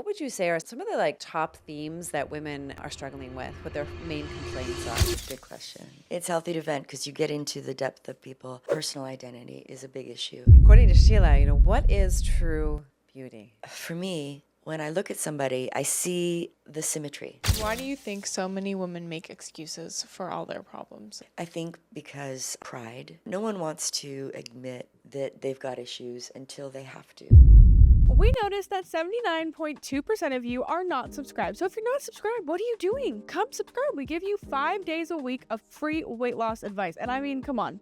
would you say are some of the like top themes that women are struggling with, what their main complaints are? Good question. It's healthy to vent because you get into the depth of people. Personal identity is a big issue. According to Sheila, what is true beauty? For me, when I look at somebody, I see the symmetry. Why do you think so many women make excuses for all their problems? I think because pride. No one wants to admit that they've got issues until they have to. We noticed that 79.2% of you are not subscribed. So if you're not subscribed, what are you doing? Come subscribe. We give you 5 days a week of free weight loss advice. And I mean, come on.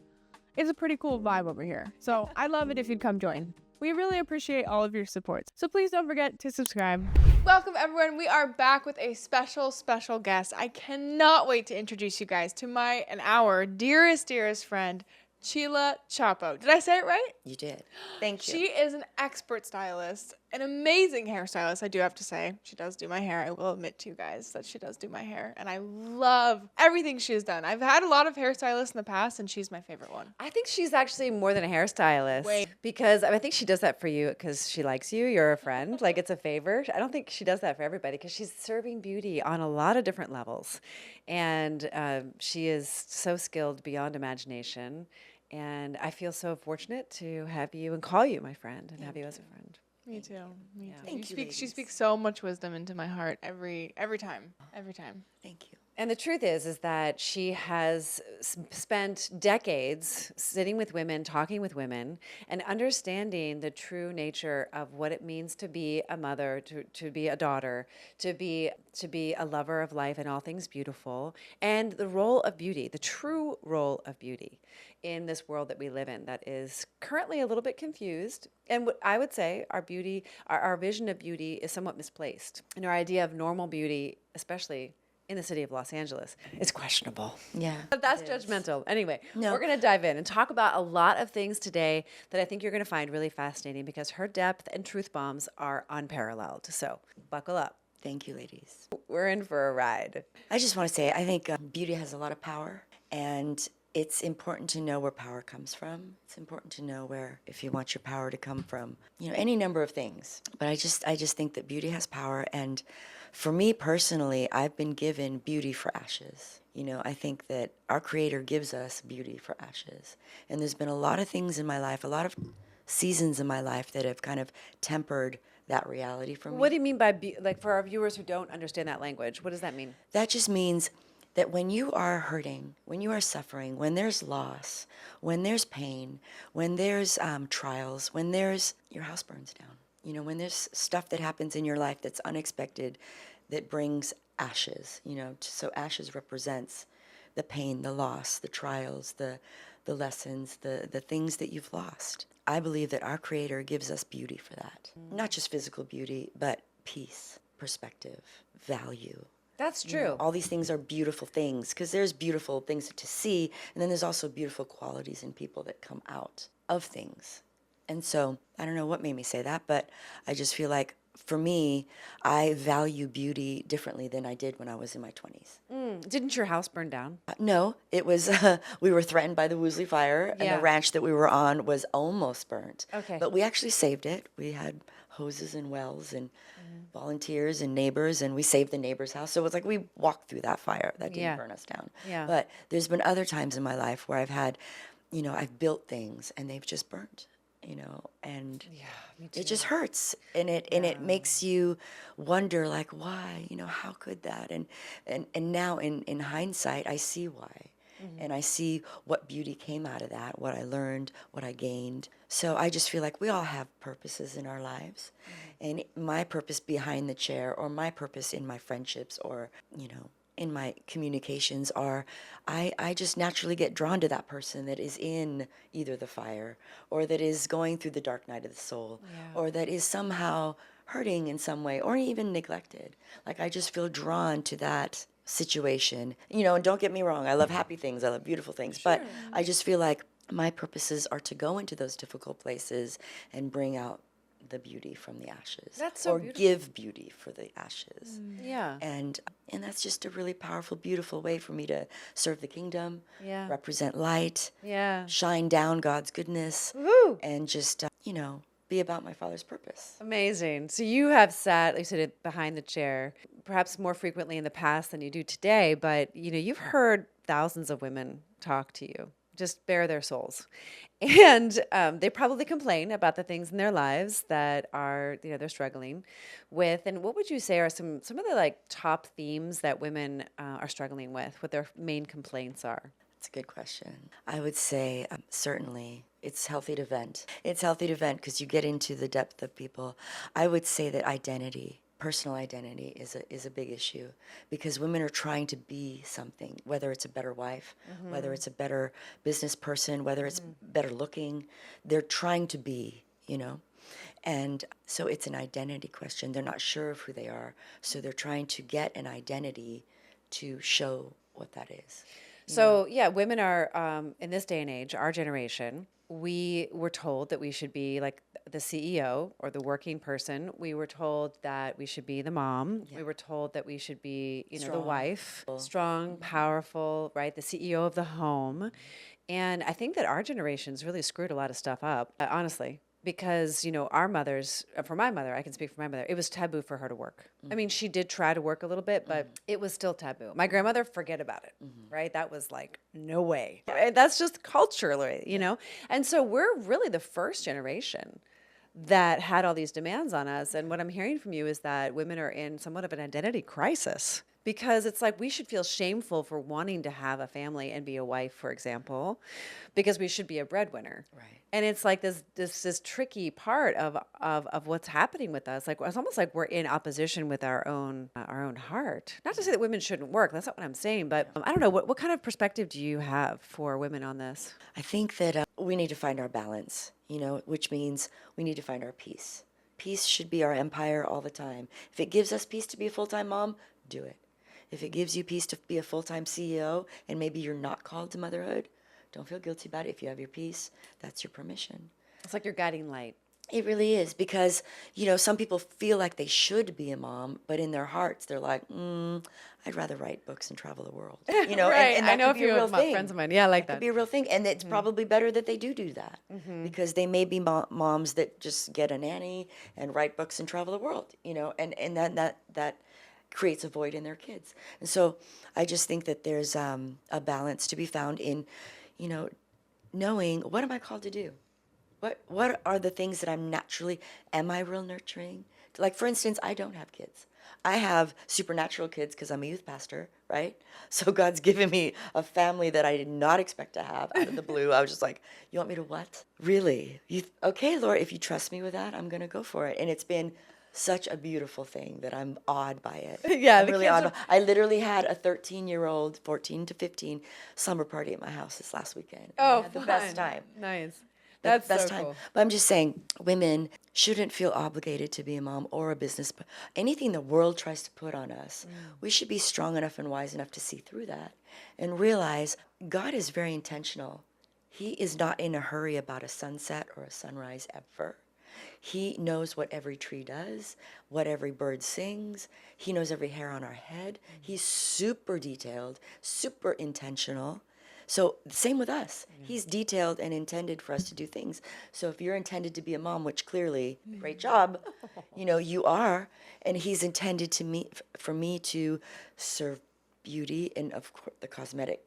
It's a pretty cool vibe over here. So I'd love it if you'd come join. We really appreciate all of your support. So please don't forget to subscribe. Welcome everyone. We are back with a special guest. I cannot wait to introduce you guys to our dearest friend, Csilla Coapo. Did I say it right? You did. Thank you. She is an expert stylist, an amazing hairstylist, I do have to say. She does do my hair. I will admit to you guys that she does do my hair, and I love everything she has done. I've had a lot of hairstylists in the past, and she's my favorite one. I think she's actually more than a hairstylist. Because I think she does that for you because she likes you. You're a friend. Like, it's a favor. I don't think she does that for everybody because she's serving beauty on a lot of different levels. And she is so skilled beyond imagination. And I feel so fortunate to have you and call you my friend and have you as a friend. Me too. Me too. Thank you, She speaks so much wisdom into my heart every time. Thank you. And the truth is that she has spent decades sitting with women, talking with women, and understanding the true nature of what it means to be a mother, to be a daughter, to be a lover of life and all things beautiful, and the role of beauty, the true role of beauty in this world that we live in that is currently a little bit confused. And what I would say our vision of beauty is somewhat misplaced. And our idea of normal beauty, especially in the city of Los Angeles, is questionable. Yeah. But that's judgmental. Anyway, No. we're going to dive in and talk about a lot of things today that I think you're going to find really fascinating because her depth and truth bombs are unparalleled. So buckle up. Thank you, ladies. We're in for a ride. I just want to say, I think beauty has a lot of power, and it's important to know where power comes from. It's important to know where, if you want your power to come from, any number of things. But I just think that beauty has power, and for me personally, I've been given beauty for ashes. I think that our Creator gives us beauty for ashes. And there's been a lot of things in my life, a lot of seasons in my life that have kind of tempered that reality for me. What do you mean by, like, for our viewers who don't understand that language, what does that mean? That just means that when you are hurting, when you are suffering, when there's loss, when there's pain, when there's trials, when your house burns down, when there's stuff that happens in your life that's unexpected, that brings ashes, so ashes represents the pain, the loss, the trials, the lessons, the things that you've lost. I believe that our Creator gives us beauty for that. Not just physical beauty, but peace, perspective, value. That's true. All these things are beautiful things because there's beautiful things to see, and then there's also beautiful qualities in people that come out of things. And so I don't know what made me say that, but I just feel like for me, I value beauty differently than I did when I was in my 20s. Didn't your house burn down? No, it was, we were threatened by the Woolsey Fire, and the ranch that we were on was almost burnt. Okay. But we actually saved it. We had hoses and wells and volunteers and neighbors, and we saved the neighbor's house. So it was like we walked through that fire. That didn't burn us down. Yeah. But there's been other times in my life where I've had, I've built things and they've just burnt. And it just hurts, and it makes you wonder, like, why, how could that? And now in hindsight, I see why, and I see what beauty came out of that, what I learned, what I gained. So I just feel like we all have purposes in our lives, and my purpose behind the chair, or my purpose in my friendships, or in my communications are, I just naturally get drawn to that person that is in either the fire, or that is going through the dark night of the soul, or that is somehow hurting in some way, or even neglected. Like, I just feel drawn to that situation. And don't get me wrong, I love happy things, I love beautiful things, but I just feel like my purposes are to go into those difficult places and bring out the beauty from the ashes. That's so or beautiful. Give beauty for the ashes. Yeah. And that's just a really powerful, beautiful way for me to serve the kingdom, Yeah. represent light, Yeah. shine down God's goodness, Woo! and just, be about my Father's purpose. Amazing. So you have sat, like you said, behind the chair, perhaps more frequently in the past than you do today, but you've heard thousands of women talk to you, just bare their souls. And they probably complain about the things in their lives that are, they're struggling with. And what would you say are some of the like top themes that women are struggling with, what their main complaints are? That's a good question. I would say certainly it's healthy to vent. It's healthy to vent because you get into the depth of people. I would say that identity, personal identity, is a big issue because women are trying to be something, whether it's a better wife, whether it's a better business person, whether it's better looking. They're trying to be, And so it's an identity question. They're not sure of who they are. So they're trying to get an identity to show what that is. So, yeah, women are, in this day and age, our generation, we were told that we should be like the CEO or the working person. We were told that we should be the mom. Yeah. We were told that we should be, the wife, strong, powerful, right? The CEO of the home. And I think that our generation's really screwed a lot of stuff up, honestly. Because, our mothers, for my mother, I can speak for my mother, it was taboo for her to work. I mean, she did try to work a little bit, but it was still taboo. My grandmother, forget about it, right? That was like, no way. And that's just culturally, And so we're really the first generation that had all these demands on us. And what I'm hearing from you is that women are in somewhat of an identity crisis. Because it's like we should feel shameful for wanting to have a family and be a wife, for example, because we should be a breadwinner. Right. And it's like this tricky part of what's happening with us. Like it's almost like we're in opposition with our own heart. Not to say that women shouldn't work. That's not what I'm saying. But I don't know. What kind of perspective do you have for women on this? I think that we need to find our balance, which means we need to find our peace. Peace should be our empire all the time. If it gives us peace to be a full-time mom, do it. If it gives you peace to be a full-time CEO and maybe you're not called to motherhood, don't feel guilty about it. If you have your peace, that's your permission. It's like your guiding light. It really is because, some people feel like they should be a mom, but in their hearts, they're like, I'd rather write books and travel the world. Right. And that I know a could be few a real thing. friends of mine. Yeah, I like that. It could be a real thing. And it's probably better that they do that because they may be moms that just get a nanny and write books and travel the world, and then that creates a void in their kids. And so I just think that there's a balance to be found in, knowing what am I called to do? What are the things that I'm naturally, am I real nurturing? Like, for instance, I don't have kids. I have supernatural kids because I'm a youth pastor, right? So God's given me a family that I did not expect to have out of the blue. I was just like, you want me to what? Really? Okay, Lord, if you trust me with that, I'm going to go for it. And it's been such a beautiful thing that I'm awed by it. Yeah, I'm really awed. I literally had a 13-year-old, 14 to 15, slumber party at my house this last weekend. Oh, I had the best time. Nice. That's so best time. cool. But I'm just saying, women shouldn't feel obligated to be a mom or a business. Anything the world tries to put on us, we should be strong enough and wise enough to see through that and realize God is very intentional. He is not in a hurry about a sunset or a sunrise ever. He knows what every tree does, what every bird sings. He knows every hair on our head. He's super detailed, super intentional. So same with us. He's detailed and intended for us to do things. So if you're intended to be a mom, which clearly, great job, you are, and he's intended for me to serve beauty and of course the cosmetic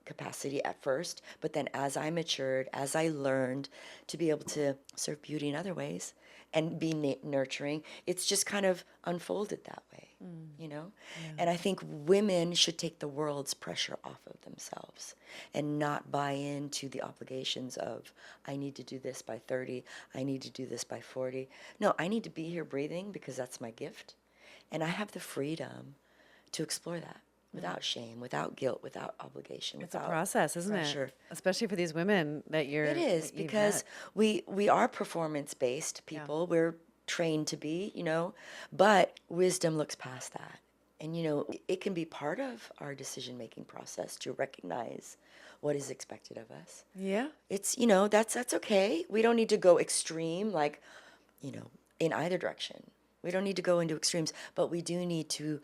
capacity at first, but then as I matured, as I learned to be able to serve beauty in other ways and be nurturing, it's just kind of unfolded that way, Yeah. And I think women should take the world's pressure off of themselves and not buy into the obligations of, I need to do this by 30, I need to do this by 40. No, I need to be here breathing because that's my gift. And I have the freedom to explore that. Without shame, without guilt, without obligation. It's a process, isn't pressure. It? Especially for these women that you're. It is because we are performance-based people. Yeah. We're trained to be, but wisdom looks past that. And, it can be part of our decision-making process to recognize what is expected of us. Yeah. It's, that's okay. We don't need to go extreme, like, in either direction. We don't need to go into extremes, but we do need to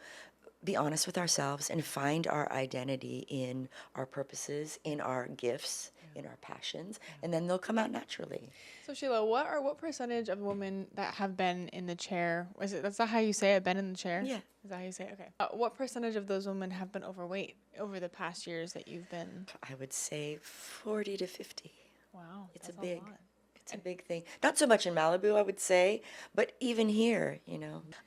be honest with ourselves and find our identity in our purposes, in our gifts, in our passions, and then they'll come out naturally. So Sheila, what percentage of women that have been in the chair? That's that how you say it? Been in the chair? Yeah. Is that how you say it? Okay. What percentage of those women have been overweight over the past years that you've been? I would say 40 to 50. Wow, It's that's a big, lot. it's a big thing. Not so much in Malibu, I would say, but even here,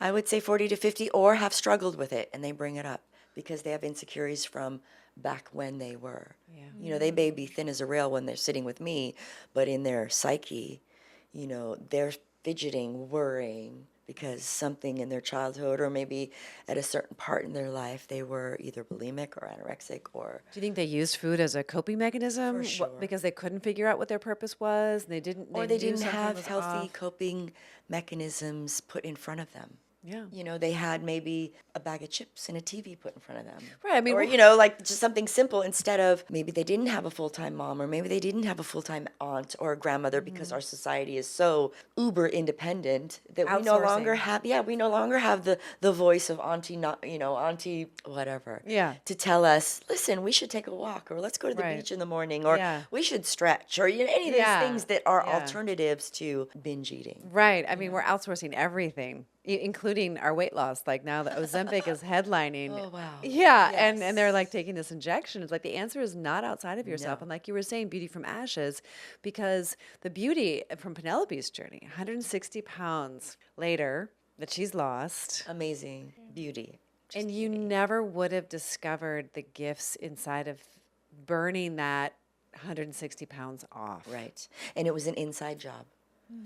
I would say 40 to 50, or have struggled with it and they bring it up because they have insecurities from back when they were. Yeah. They may be thin as a rail when they're sitting with me, but in their psyche, they're fidgeting, worrying because something in their childhood or maybe at a certain part in their life, they were either bulimic or anorexic or... Do you think they used food as a coping mechanism? For sure. Because they couldn't figure out what their purpose was, and they Or knew they didn't something have was healthy off. coping mechanisms put in front of them. Yeah. They had maybe a bag of chips and a TV put in front of them. Right, I mean, or, like just something simple instead of maybe they didn't have a full-time mom or maybe they didn't have a full-time aunt or a grandmother because our society is so uber independent that we no longer Outsourcing. have the voice of auntie, not, auntie whatever. Yeah. To tell us, listen, we should take a walk or let's go to the Right. beach in the morning or Yeah. we should stretch or any of these Yeah. things that are Yeah. alternatives to binge eating. Right. I mean, we're outsourcing everything, including our weight loss. Like now the Ozempic is headlining. Oh, wow. Yeah. Yes. And they're like taking this injection. It's like the answer is not outside of yourself. No. And like you were saying, beauty from ashes, because the beauty from Penelope's journey, 160 pounds later that she's lost. Amazing beauty. And you never would have discovered the gifts inside of burning that 160 pounds off. Right. And it was an inside job.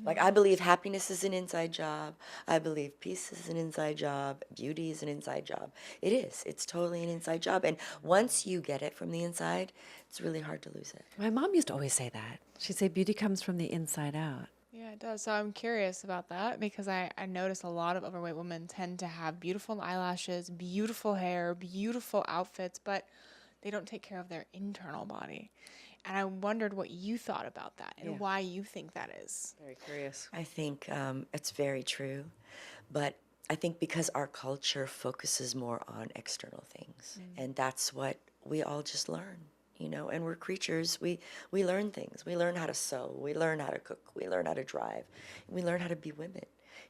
Like, I believe happiness is an inside job. I believe peace is an inside job. Beauty is an inside job. It is. It's totally an inside job. And once you get it from the inside, it's really hard to lose it. My mom used to always say that. She'd say beauty comes from the inside out. Yeah, it does. So I'm curious about that because I notice a lot of overweight women tend to have beautiful eyelashes, beautiful hair, beautiful outfits, but they don't take care of their internal body. And I wondered what you thought about that and why you think that is. Very curious. I think it's very true. But I think because our culture focuses more on external things, and that's what we all just learn. And we're creatures. We learn things. We learn how to sew. We learn how to cook. We learn how to drive. We learn how to be women.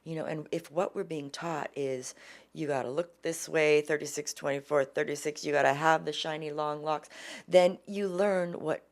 And if what we're being taught is you got to look this way, 36, 24, 36, you got to have the shiny long locks, then you learn what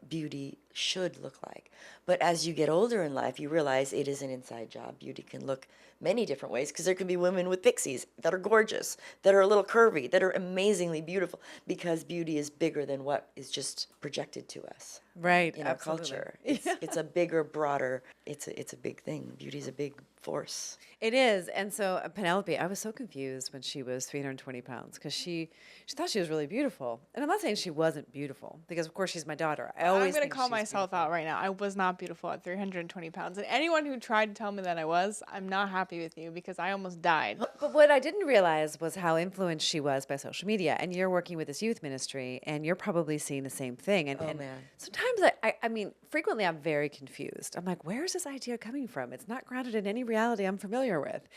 beauty should look like. But as you get older in life, you realize it is an inside job. Beauty can look many different ways because there can be women with pixies that are gorgeous, that are a little curvy, that are amazingly beautiful because beauty is bigger than what is just projected to us. Right. In our culture. It's a bigger, broader, it's a big thing. Beauty's a big force. It is. And so Penelope, I was so confused when she was 320 pounds because she thought she was really beautiful. And I'm not saying she wasn't beautiful because, of course, she's my daughter. I'm going to call myself out right now. I was not beautiful at 320 pounds. And anyone who tried to tell me that I was, I'm not happy with you because I almost died. But what I didn't realize was how influenced she was by social media. And you're working with this youth ministry, and you're probably seeing the same thing. And, man. sometimes, I mean, frequently I'm very confused. I'm like, where is this idea coming from? It's not grounded in any reality I'm familiar with.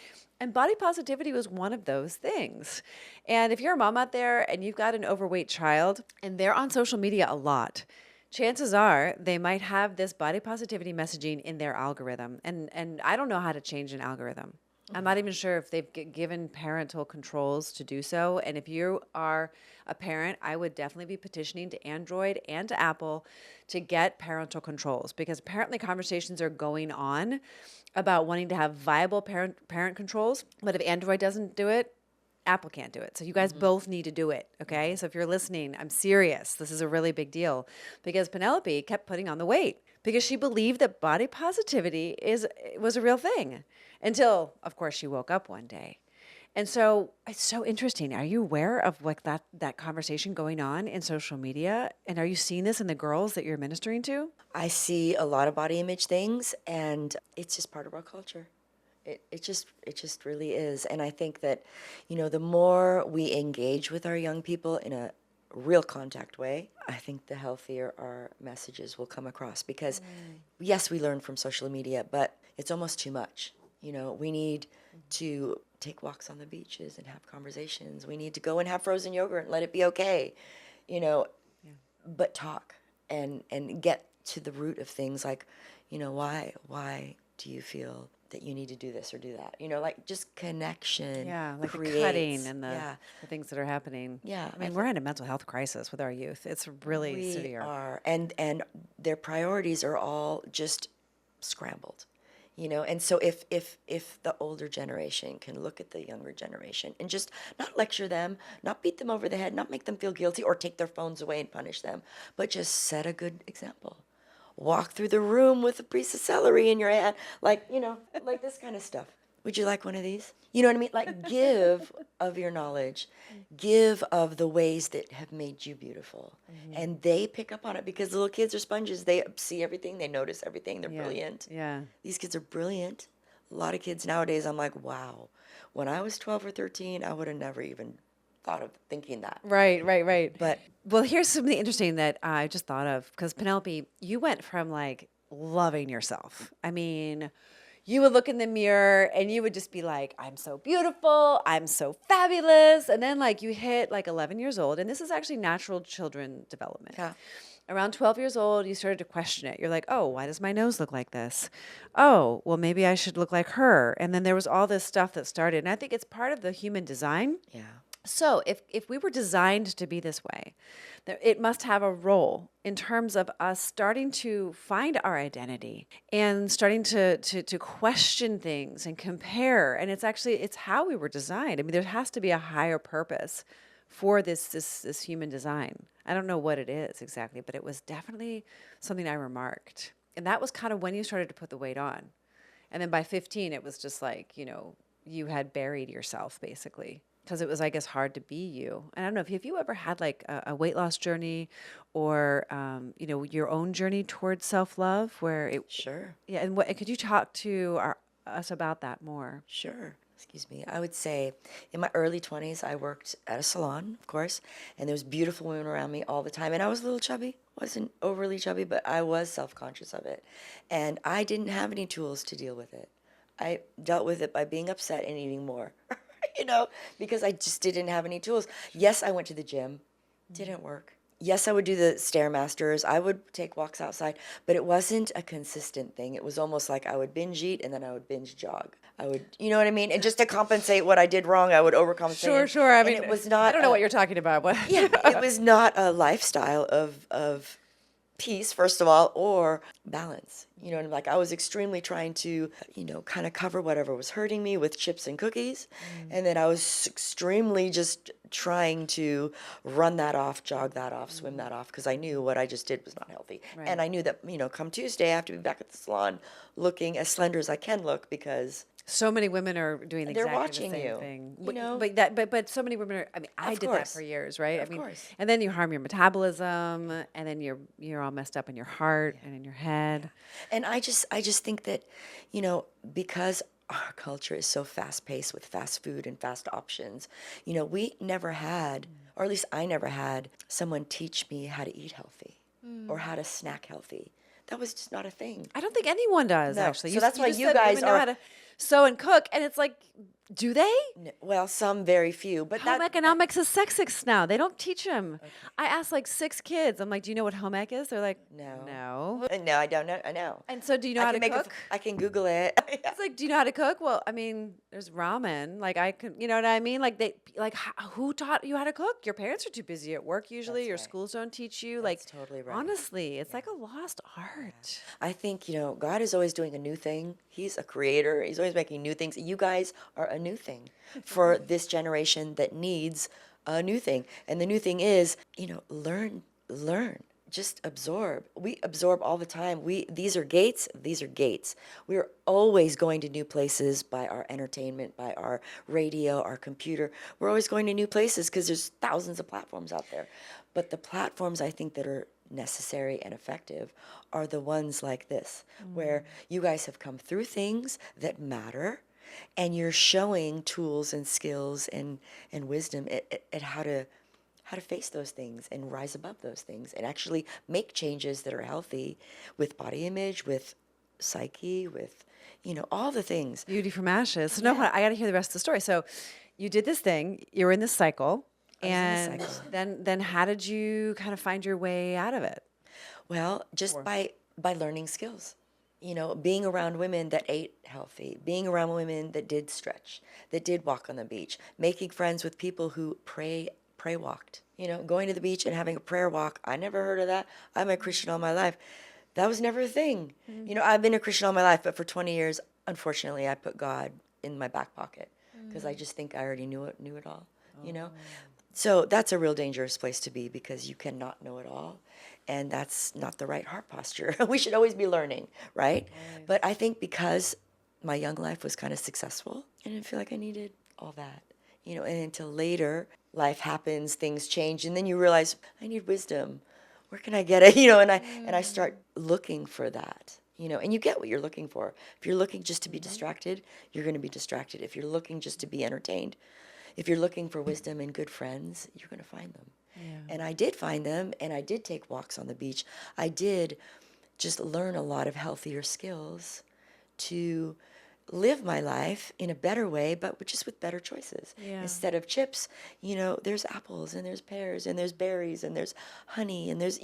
And body positivity was one of those things. And if you're a mom out there and you've got an overweight child and they're on social media a lot, chances are they might have this body positivity messaging in their algorithm. And I don't know how to change an algorithm. I'm not even sure if they've given parental controls to do so. And if you are a parent, I would definitely be petitioning to Android and to Apple to get parental controls, because apparently conversations are going on about wanting to have viable parent controls. But if Android doesn't do it, Apple can't do it. So you guys both need to do it, okay? So if you're listening, I'm serious. This is a really big deal because Penelope kept putting on the weight because she believed that body positivity was a real thing until, of course, she woke up one day. And so it's so interesting. Are you aware of like that conversation going on in social media? And are you seeing this in the girls that you're ministering to? I see a lot of body image things, and it's just part of our culture. It just really is. And I think that, the more we engage with our young people in a real contact way, I think the healthier our messages will come across. Because, yes, we learn from social media, but it's almost too much. We need to take walks on the beaches and have conversations. We need to go and have frozen yogurt and let it be okay, but talk. and get to the root of things, like, why do you feel that you need to do this or do that? Like just connection. Yeah, like the creates, cutting and yeah. the things that are happening. Yeah, I mean, we're in a mental health crisis with our youth. It's really we severe. are, and their priorities are all just scrambled, and so if the older generation can look at the younger generation and just not lecture them, not beat them over the head, not make them feel guilty or take their phones away and punish them, but just set a good example. Walk through the room with a piece of celery in your hand, like this kind of stuff. Would you like one of these? You know what I mean? Like, give of your knowledge, give of the ways that have made you beautiful. And they pick up on it because the little kids are sponges. They see everything, they notice everything, they're brilliant. Yeah. These kids are brilliant. A lot of kids nowadays, I'm like, wow. When I was 12 or 13, I would have never even thought of thinking that. Right. But Well, here's something interesting that I just thought of, because Penelope, you went from like loving yourself. I mean, you would look in the mirror and you would just be like, I'm so beautiful, I'm so fabulous. And then like you hit like 11 years old, and this is actually natural children development. Yeah. Around 12 years old, you started to question it. You're like, oh, why does my nose look like this? Oh, well, maybe I should look like her. And then there was all this stuff that started. And I think it's part of the human design. yeah. So if we were designed to be this way, it must have a role in terms of us starting to find our identity and starting to question things and compare. And it's how we were designed. I mean, there has to be a higher purpose for this human design. I don't know what it is exactly, but it was definitely something I remarked. And that was kind of when you started to put the weight on. And then by 15, it was just like, you had buried yourself basically. Because it was, I guess, hard to be you. And I don't know if you ever had like a weight loss journey, or your own journey towards self-love, where it. Sure. Yeah, and could you talk to us about that more? Sure. Excuse me. I would say in my early 20s, I worked at a salon, of course, and there was beautiful women around me all the time. And I was a little chubby. Wasn't overly chubby, but I was self-conscious of it. And I didn't have any tools to deal with it. I dealt with it by being upset and eating more. Because I just didn't have any tools. Yes, I went to the gym. Didn't work. Yes, I would do the Stairmasters. I would take walks outside, but it wasn't a consistent thing. It was almost like I would binge eat and then I would binge jog. I would, you know what I mean? And just to compensate what I did wrong, I would overcompensate. Sure. I mean, it was not. I don't know what you're talking about. But Yeah, it was not a lifestyle of peace, first of all, or balance. And like I was extremely trying to, kind of cover whatever was hurting me with chips and cookies. And then I was extremely just trying to run that off, jog that off, swim that off, because I knew what I just did was not healthy. Right. And I knew that, come Tuesday, I have to be back at the salon looking as slender as I can look, because so many women are doing they're exactly watching the same you, thing. But so many women are. I mean, I did that course. for years, right? Of course. And then you harm your metabolism, and then you're all messed up in your heart and in your head. And I just think that, because our culture is so fast paced with fast food and fast options, we never had, or at least I never had, someone teach me how to eat healthy or how to snack healthy. That was just not a thing. I don't think anyone does, No. actually. So that's why just you said guys women know are- how to sew and cook, and it's like, do they? Well, some very few, but Home economics is sexist now. They don't teach them. Okay. I asked like 6 kids. I'm like, do you know what home ec is? They're like, no. No, I don't know. I know. And so do you know how to cook? I can Google it. It's like, do you know how to cook? Well, I mean, there's ramen. Like I can, you know what I mean? Who taught you how to cook? Your parents are too busy at work usually. That's Your right. schools don't teach you. That's totally right. Honestly, it's like a lost art. I think, God is always doing a new thing. He's a creator. He's always making new things. You guys are a new thing for this generation that needs a new thing. And the new thing is, learn. Just absorb. We absorb all the time. These are gates. We're always going to new places by our entertainment, by our radio, our computer. We're always going to new places because there's thousands of platforms out there. But the platforms I think that are necessary and effective are the ones like this, where you guys have come through things that matter, and you're showing tools and skills and wisdom at how to face those things and rise above those things and actually make changes that are healthy with body image, with psyche, with all the things. Beauty from ashes. So no, I got to hear the rest of the story. So you did this thing. You were in this cycle. And then how did you kind of find your way out of it? Well, just by learning skills. Being around women that ate healthy, being around women that did stretch, that did walk on the beach, making friends with people who pray walked. Going to the beach and having a prayer walk. I never heard of that. I'm a Christian all my life. That was never a thing. I've been a Christian all my life, but for 20 years, unfortunately, I put God in my back pocket because I just think I already knew it all. So that's a real dangerous place to be because you cannot know it all. And that's not the right heart posture. We should always be learning, right? But I think because my young life was kind of successful, I didn't feel like I needed all that, and until later, life happens, things change, and then you realize, I need wisdom. Where can I get it? And I start looking for that, and you get what you're looking for. If you're looking just to be distracted, you're going to be distracted. If you're looking just to be entertained, if you're looking for wisdom and good friends, you're going to find them. Yeah. And I did find them, and I did take walks on the beach. I did just learn a lot of healthier skills to live my life in a better way, but just with better choices. Yeah. Instead of chips, there's apples, and there's pears, and there's berries, and there's honey, and there's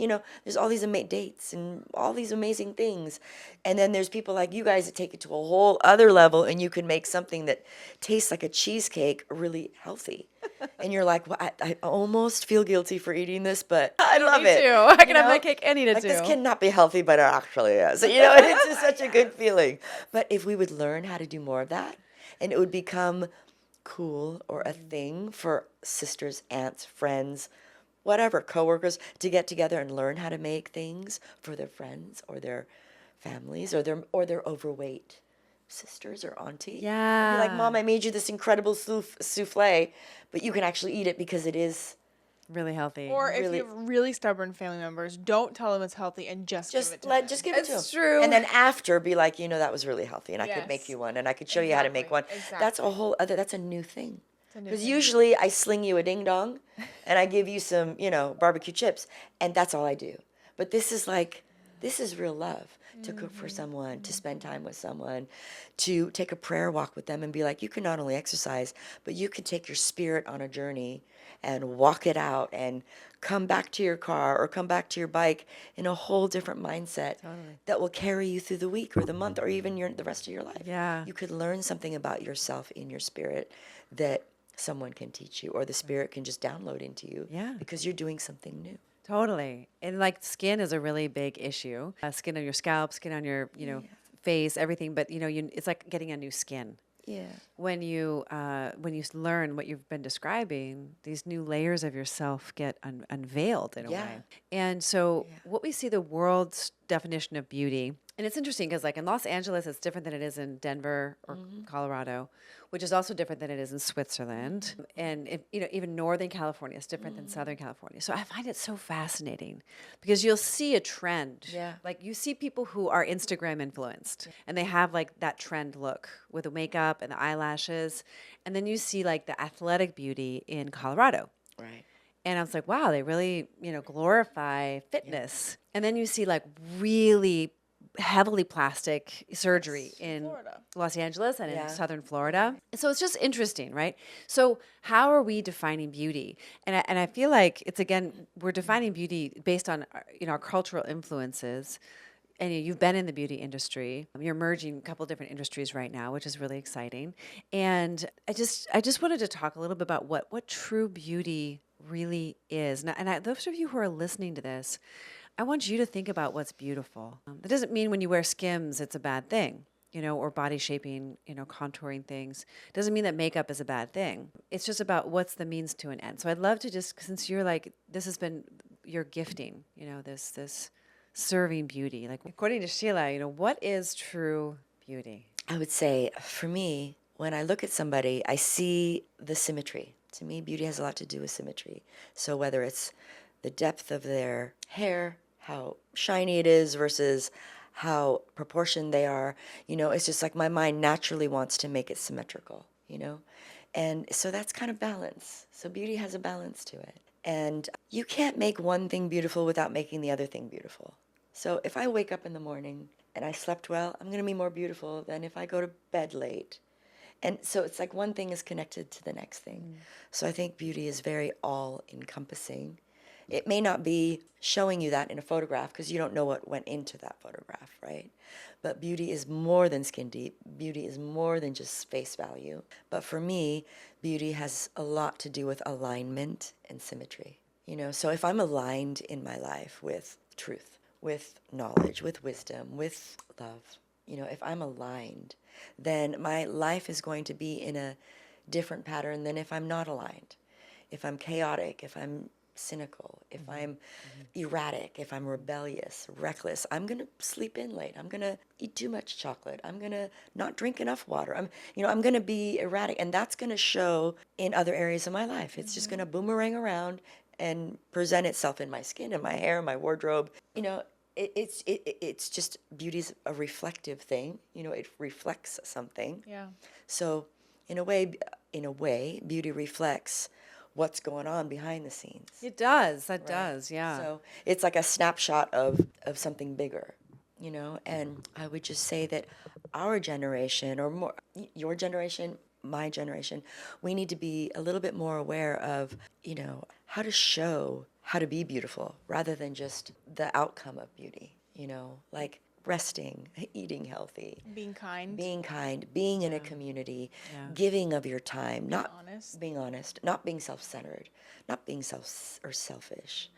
all these dates and all these amazing things. And then there's people like you guys that take it to a whole other level, and you can make something that tastes like a cheesecake really healthy. And you're like, well, I almost feel guilty for eating this, but I love it. Too. I can have my cake any day too. This cannot be healthy, but it actually is. And it's just such a good feeling. But if we would learn how to do more of that, and it would become cool or a thing for sisters, aunts, friends, whatever, coworkers to get together and learn how to make things for their friends or their families or their overweight sisters or auntie. Yeah. Be like, Mom, I made you this incredible souffle, but you can actually eat it because it is really healthy. Or if you have really stubborn family members, don't tell them it's healthy and just give it to them. Just give it to them. It's true. And then after, be like, that was really healthy, and I could make you one, and I could show you how to make one. Exactly. That's a whole other. That's a new thing. Because usually I sling you a ding dong, and I give you some, barbecue chips, and that's all I do. But this is real love. To cook for someone, to spend time with someone, to take a prayer walk with them and be like, you can not only exercise, but you can take your spirit on a journey and walk it out and come back to your car or come back to your bike in a whole different mindset that will carry you through the week or the month or even the rest of your life. Yeah. You could learn something about yourself in your spirit that someone can teach you or the spirit can just download into you because you're doing something new. Totally. And skin is a really big issue. Skin on your scalp, skin on your, face, everything. But, it's like getting a new skin. Yeah. When you learn what you've been describing, these new layers of yourself get unveiled in a way. And so what we see the world's definition of beauty, and it's interesting because in Los Angeles, it's different than it is in Denver or Colorado, which is also different than it is in Switzerland. And even Northern California is different than Southern California. So I find it so fascinating because you'll see a trend. Yeah. You see people who are Instagram influenced and they have that trend look with the makeup and the eyelashes. And then you see the athletic beauty in Colorado. Right. And I was like, wow, they really, glorify fitness. Yeah. And then you see really heavily plastic surgery in Florida. Los Angeles and in Southern Florida. And so it's just interesting, right? So how are we defining beauty? And I feel like it's, again, we're defining beauty based on, our cultural influences. And you've been in the beauty industry. You're merging a couple different industries right now, which is really exciting. And I just wanted to talk a little bit about what true beauty really is. And those of you who are listening to this, I want you to think about what's beautiful. That doesn't mean when you wear Skims, it's a bad thing, or body shaping, contouring things. Doesn't mean that makeup is a bad thing. It's just about what's the means to an end. So I'd love to just, since you're this has been your gifting, this serving beauty. According to Csilla, what is true beauty? I would say, for me, when I look at somebody, I see the symmetry. To me, beauty has a lot to do with symmetry. So whether it's the depth of their hair, how shiny it is versus how proportioned they are, it's just my mind naturally wants to make it symmetrical, And so that's kind of balance. So beauty has a balance to it. And you can't make one thing beautiful without making the other thing beautiful. So if I wake up in the morning and I slept well, I'm going to be more beautiful than if I go to bed late. And so it's one thing is connected to the next thing. So I think beauty is very all-encompassing. It may not be showing you that in a photograph because you don't know what went into that photograph, right? But beauty is more than skin deep. Beauty is more than just face value. But for me, beauty has a lot to do with alignment and symmetry. You know, so if I'm aligned in my life with truth, with knowledge, with wisdom, with love, you know, if I'm aligned, then my life is going to be in a different pattern than if I'm not aligned. If I'm chaotic, if I'm cynical, if I'm erratic, if I'm rebellious, reckless, I'm going to sleep in late. I'm going to eat too much chocolate. I'm going to not drink enough water. I'm going to be erratic, and that's going to show in other areas of my life. It's just going to boomerang around and present itself in my skin, in my hair, my wardrobe. You know, it's just, beauty's a reflective thing. You know, it reflects something. Yeah. So in a way, beauty reflects what's going on behind the scenes. It does. That does. Yeah. So it's like a snapshot of something bigger, you know? And I would just say that our generation, or more, your generation, my generation, we need to be a little bit more aware of, you know, how to show how to be beautiful rather than just the outcome of beauty, you know, like resting, eating healthy, Being kind. being in a community, giving of your time, not honest. being honest, not being self-centered, not being selfish,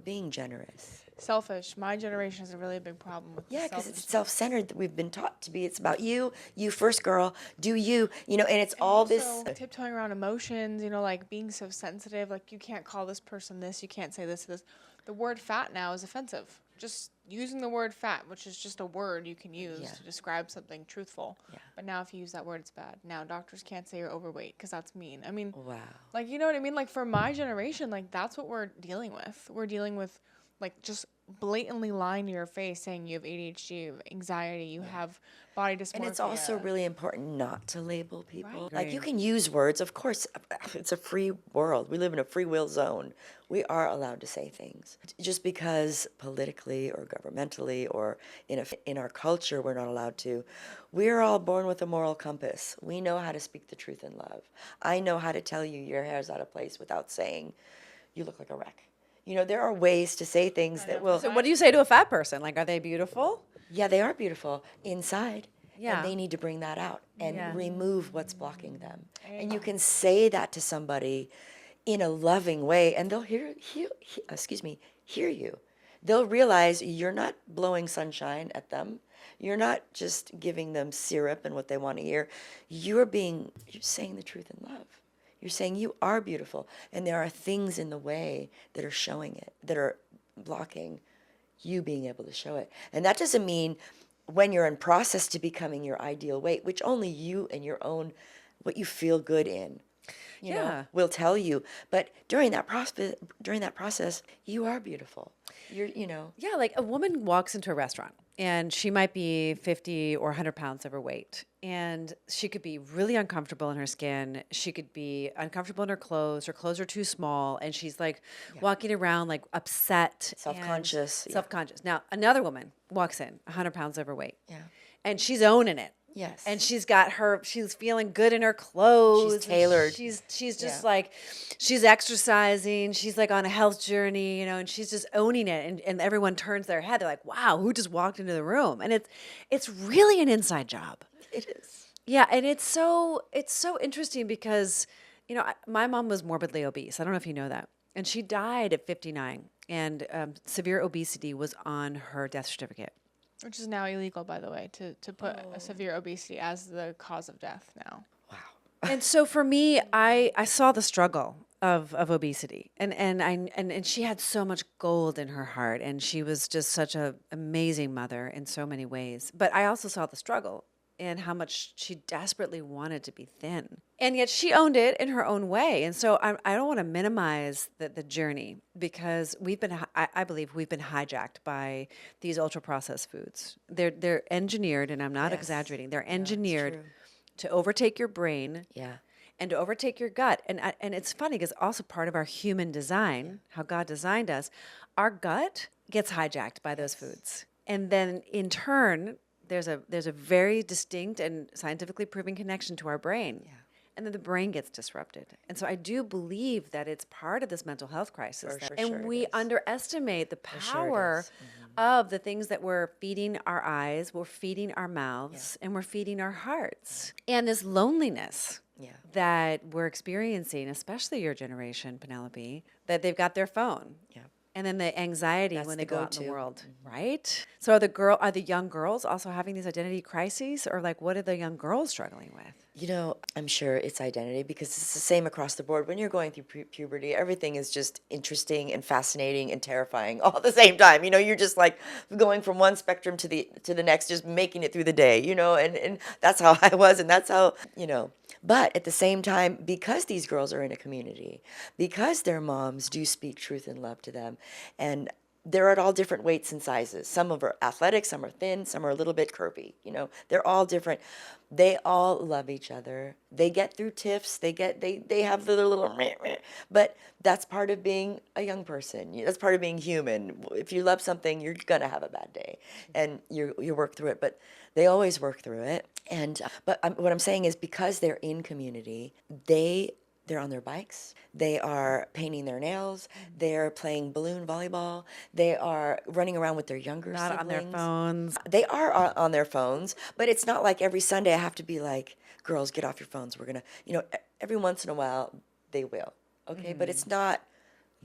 being generous. Selfish. My generation has a really big problem with Yeah, because it's selfishness. self-centered that we've been taught to be. It's about you first, girl, do you, you know, and it's all this. Also, tiptoeing around emotions, you know, like being so sensitive, like you can't call this person this, you can't say this to this. The word fat now is offensive. Just using the word fat, which is just a word you can use to describe something truthful. Yeah. But now if you use that word, it's bad. Now doctors can't say you're overweight because that's mean. I mean, Wow. like, you know what I mean? Like for my generation, like that's what we're dealing with. We're dealing with like just blatantly lying to your face saying you have ADHD, you have anxiety, you have body dysmorphia. And it's also really important not to label people. Right. Like you can use words, of course, it's a free world. We live in a free will zone. We are allowed to say things. Just because politically or governmentally or in our culture we're not allowed to, we're all born with a moral compass. We know how to speak the truth in love. I know how to tell you your hair's out of place without saying you look like a wreck. You know, there are ways to say things that will... So what do you say to a fat person? Like, are they beautiful? Yeah, they are beautiful inside. Yeah. And they need to bring that out and remove what's blocking them. And you can say that to somebody in a loving way, and they'll hear you. They'll realize you're not blowing sunshine at them. You're not just giving them syrup and what they want to hear. You're saying the truth in love. You're saying you are beautiful, and there are things in the way that are showing it, that are blocking you being able to show it. And that doesn't mean when you're in process to becoming your ideal weight, which only you and your own, what you feel good in, you know, will tell you. But during that process, you are beautiful. Yeah, like a woman walks into a restaurant and she might be 50 or 100 pounds overweight. And she could be really uncomfortable in her skin. She could be uncomfortable in her clothes. Her clothes are too small. And she's like walking around like upset. Self-conscious. Self-conscious. Now, another woman walks in 100 pounds overweight. Yeah. And she's owning it. Yes. And she's feeling good in her clothes. She's tailored. She's just like, she's exercising. She's like on a health journey, you know, and she's just owning it. And everyone turns their head. They're like, wow, who just walked into the room? And it's really an inside job. It is. Yeah. And it's so interesting because, you know, my mom was morbidly obese. I don't know if you know that. And she died at 59. And severe obesity was on her death certificate. Which is now illegal, by the way, to put a severe obesity as the cause of death now. Wow. And so for me, I saw the struggle of obesity, and she had so much gold in her heart, and she was just such an amazing mother in so many ways. But I also saw the struggle and how much she desperately wanted to be thin, and yet she owned it in her own way. And so I don't want to minimize the journey, because I believe we've been hijacked by these ultra processed foods. They're engineered, and I'm not exaggerating. They're engineered to overtake your brain. Yeah. And to overtake your gut. And it's funny because also part of our human design, how God designed us, our gut gets hijacked by those foods. And then in turn, there's a very distinct and scientifically proven connection to our brain. Yeah. and then the brain gets disrupted. And so I do believe that it's part of this mental health crisis. For And sure it we is. underestimate the For sure it power is. of the things that we're feeding our eyes, we're feeding our mouths, and we're feeding our hearts. And this loneliness Yeah. that we're experiencing, especially your generation, Penelope, that they've got their phone. Yeah. And then the anxiety That's when the they go out in the go-to. world, right? So are the young girls also having these identity crises, or like what are the young girls struggling with? You know, I'm sure it's identity because it's the same across the board. When you're going through puberty, everything is just interesting and fascinating and terrifying all at the same time. You know, you're just like going from one spectrum to the next, just making it through the day, you know, and that's how I was, and that's how, you know. But at the same time, because these girls are in a community, because their moms do speak truth and love to them, and they're at all different weights and sizes. Some of are athletic, some are thin, some are a little bit curvy. You know, they're all different. They all love each other. They get through tiffs. They have their little, but that's part of being a young person. That's part of being human. If you love something, you're gonna have a bad day, and you work through it. But they always work through it. And what I'm saying is because they're in community, they're on their bikes. They are painting their nails. They're playing balloon volleyball. They are running around with their younger Not siblings. on their phones. They are on their phones, but it's not like every Sunday I have to be like, girls, get off your phones. We're going to, you know, every once in a while they will. Okay. But it's not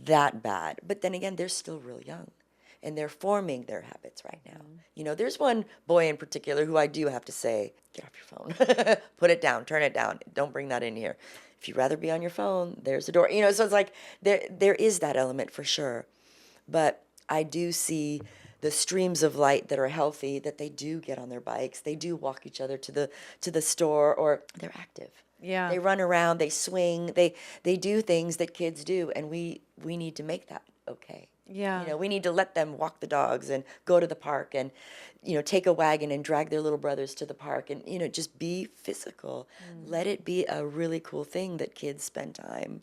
that bad. But then again, they're still real young and they're forming their habits right now. You know, there's one boy in particular who I do have to say, get off your phone, put it down, turn it down. Don't bring that in here. If you'd rather be on your phone, there's the door. You know, so it's like there is that element for sure. But I do see the streams of light that are healthy, that they do get on their bikes, they do walk each other to the store, or they're active. Yeah. They run around, they swing, they do things that kids do, and we need to make that okay. Yeah. You know, we need to let them walk the dogs and go to the park and, you know, take a wagon and drag their little brothers to the park and, you know, just be physical. Let it be a really cool thing that kids spend time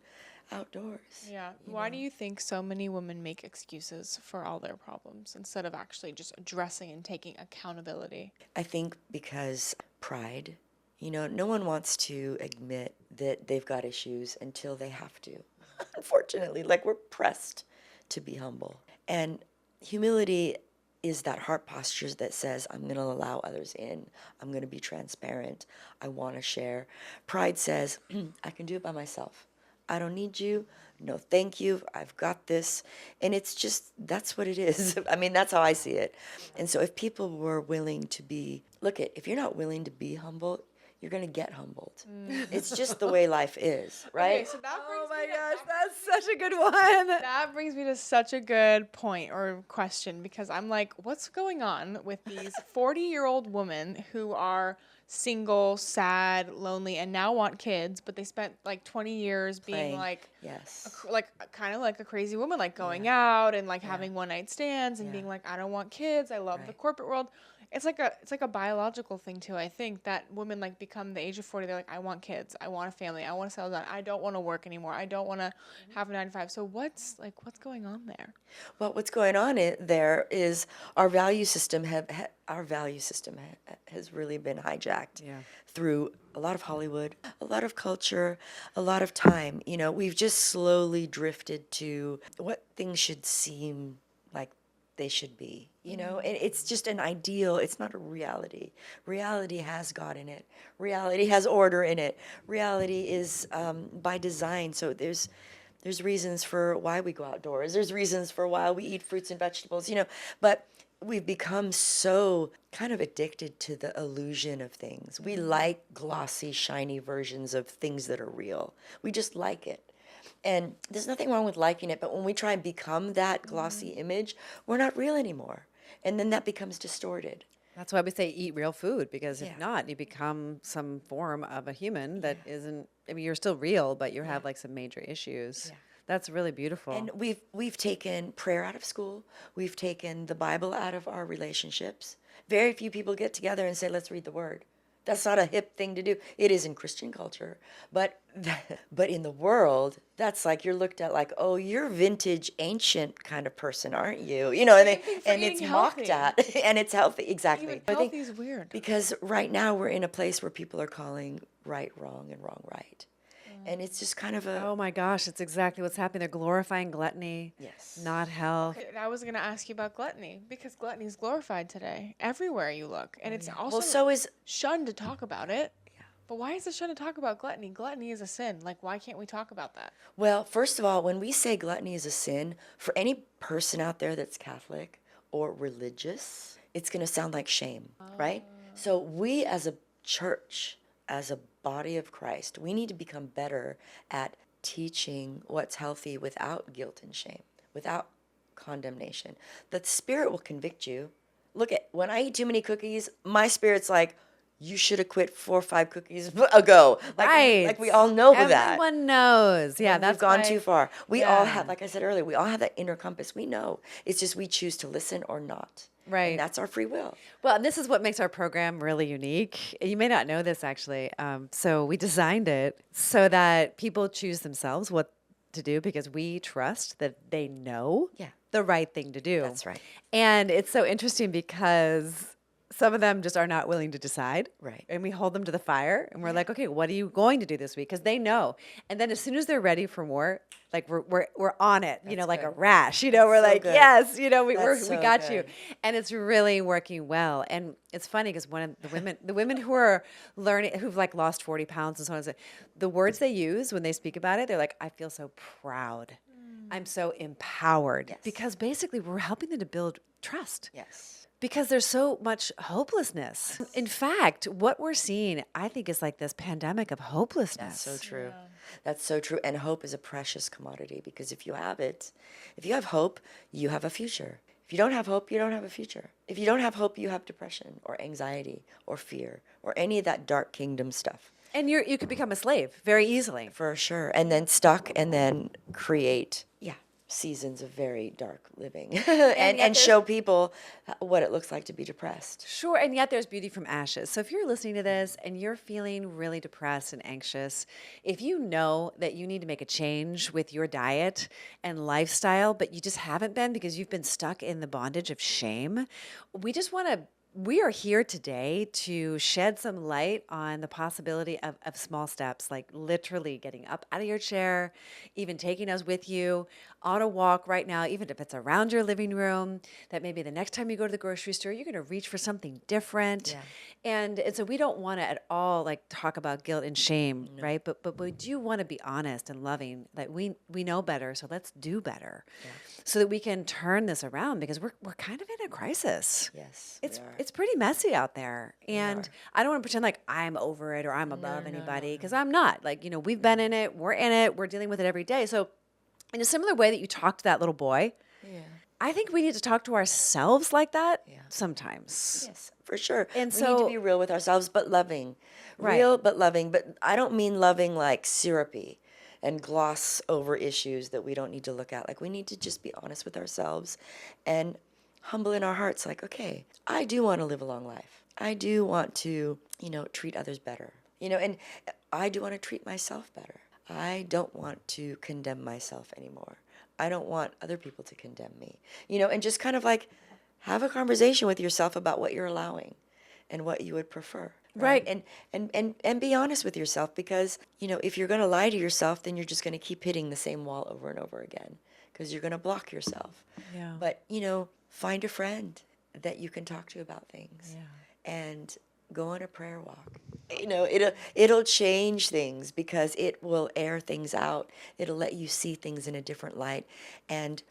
outdoors. Yeah. Why do you think so many women make excuses for all their problems instead of actually just addressing and taking accountability? I think because pride. You know, no one wants to admit that they've got issues until they have to. Unfortunately, like we're pressed to be humble. And humility is that heart posture that says, I'm going to allow others in. I'm going to be transparent. I want to share. Pride says, I can do it by myself. I don't need you. No, thank you. I've got this. And it's just, that's what it is. I mean, that's how I see it. And so if people were willing to be, if you're not willing to be humble, you're going to get humbled. It's just the way life is, right? Okay, so that brings Oh my me to- gosh, that's such a good one. That brings me to such a good point or question, because I'm like, what's going on with these 40-year-old women who are single, sad, lonely, and now want kids, but they spent like 20 years being Playing. like, Yes. kind of like a crazy woman, like going out and like having one-night stands and Yeah. being like, I don't want kids. I love the Right. corporate world. It's like a biological thing too. I think that women like become the age of 40. They're like, I want kids. I want a family. I want to settle down. I don't want to work anymore. I don't want to have a 9 to 5. So what's going on there? Well, what's going on there is our value system has really been hijacked through a lot of Hollywood, a lot of culture, a lot of time. You know, we've just slowly drifted to what things should seem like they should be. You know, and it's just an ideal. It's not a reality. Reality has God in it. Reality has order in it. Reality is by design. So there's reasons for why we go outdoors. There's reasons for why we eat fruits and vegetables, you know, but we've become so kind of addicted to the illusion of things. We like glossy, shiny versions of things that are real. We just like it. And there's nothing wrong with liking it, but when we try and become that glossy image, we're not real anymore. And then that becomes distorted. That's why we say eat real food, because if Yeah. not, you become some form of a human that isn't, I mean, you're still real, but you have like some major issues. Yeah. That's really beautiful. And we've taken prayer out of school. We've taken the Bible out of our relationships. Very few people get together and say, let's read the word. That's not a hip thing to do. It is in Christian culture. But in the world, that's like you're looked at like, oh, you're vintage, ancient kind of person, aren't you? You know, and it's eating mocked healthy. at. And it's healthy, exactly. Even I think healthy is weird. because right now we're in a place where people are calling right wrong and wrong right. And it's just kind of a, Oh my gosh, it's exactly what's happening. They're glorifying gluttony, yes. not health. I was going to ask you about gluttony because gluttony is glorified today everywhere you look. And it's also Well, so is, shunned to talk about it. But why is it shunned to talk about gluttony? Gluttony is a sin. Like, why can't we talk about that? well, first of all, when we say gluttony is a sin, for any person out there that's Catholic or religious, it's going to sound like shame, right? So we as a church, as a body of Christ, we need to become better at teaching what's healthy without guilt and shame, without condemnation. The Spirit will convict you. Look, at when I eat too many cookies, my spirit's like, you should have quit 4 or 5 cookies ago. Like we all know that. Everyone knows. Yeah, That's that's gone why- too far. We all Yeah. have, like I said earlier, we all have that inner compass. We know. It's just we choose to listen or not. Right. And that's our free will. Well, and this is what makes our program really unique. You may not know this actually. So we designed it so that people choose themselves what to do because we trust that they know Yeah. the right thing to do. That's right. And it's so interesting because some of them just are not willing to decide. Right. And we hold them to the fire and we're like, okay, what are you going to do this week? Because they know. And then as soon as they're ready for more, like we're on it, you know, like a rash, you know, we're so like, good. yes, you know, we That's we so got you. good. And it's really working well. And it's funny because one of the women who are learning, who've like lost 40 pounds and so on, and so, the words they use when they speak about it, they're like, I feel so proud. I'm so empowered. Yes. Because basically we're helping them to build trust. Yes. Because there's so much hopelessness. In fact, what we're seeing, I think, is like this pandemic of hopelessness. That's so true. That's so true. And hope is a precious commodity because if you have it, if you have hope, you have a future. If you don't have hope, you don't have a future. If you don't have hope, you have depression or anxiety or fear or any of that dark kingdom stuff. And you could become a slave very easily. For sure. And then stuck and then create, seasons of very dark living and show people what it looks like to be depressed. Sure, and yet there's beauty from ashes. So if you're listening to this and you're feeling really depressed and anxious, if you know that you need to make a change with your diet and lifestyle, but you just haven't been because you've been stuck in the bondage of shame, we are here today to shed some light on the possibility of small steps, like literally getting up out of your chair, even taking us with you on a walk right now, even if it's around your living room, that maybe the next time you go to the grocery store, you're going to reach for something different. And so we don't want to at all like talk about guilt and shame, right? But we do want to be honest and loving that we know better, so let's do better so that we can turn this around because we're kind of in a crisis. Yes, It's pretty messy out there. And I don't want to pretend like I'm over it or I'm above anybody because I'm not. Like, you know, we've been in it, we're dealing with it every day. So in a similar way that you talk to that little boy, I think we need to talk to ourselves like that sometimes. Yes, for sure. And we so- need to be real with ourselves, but loving. Right. Real, but loving. But I don't mean loving like syrupy and gloss over issues that we don't need to look at. Like we need to just be honest with ourselves and humble in our hearts. Like, okay, I do want to live a long life. I do want to, treat others better. And I do want to treat myself better. I don't want to condemn myself anymore. I don't want other people to condemn me. And just kind of like have a conversation with yourself about what you're allowing and what you would prefer. Right. And be honest with yourself because, if you're going to lie to yourself, then you're just going to keep hitting the same wall over and over again because you're going to block yourself. Yeah. But, find a friend that you can talk to about things and go on a prayer walk. It'll change things because it will air things out. It'll let you see things in a different light. And,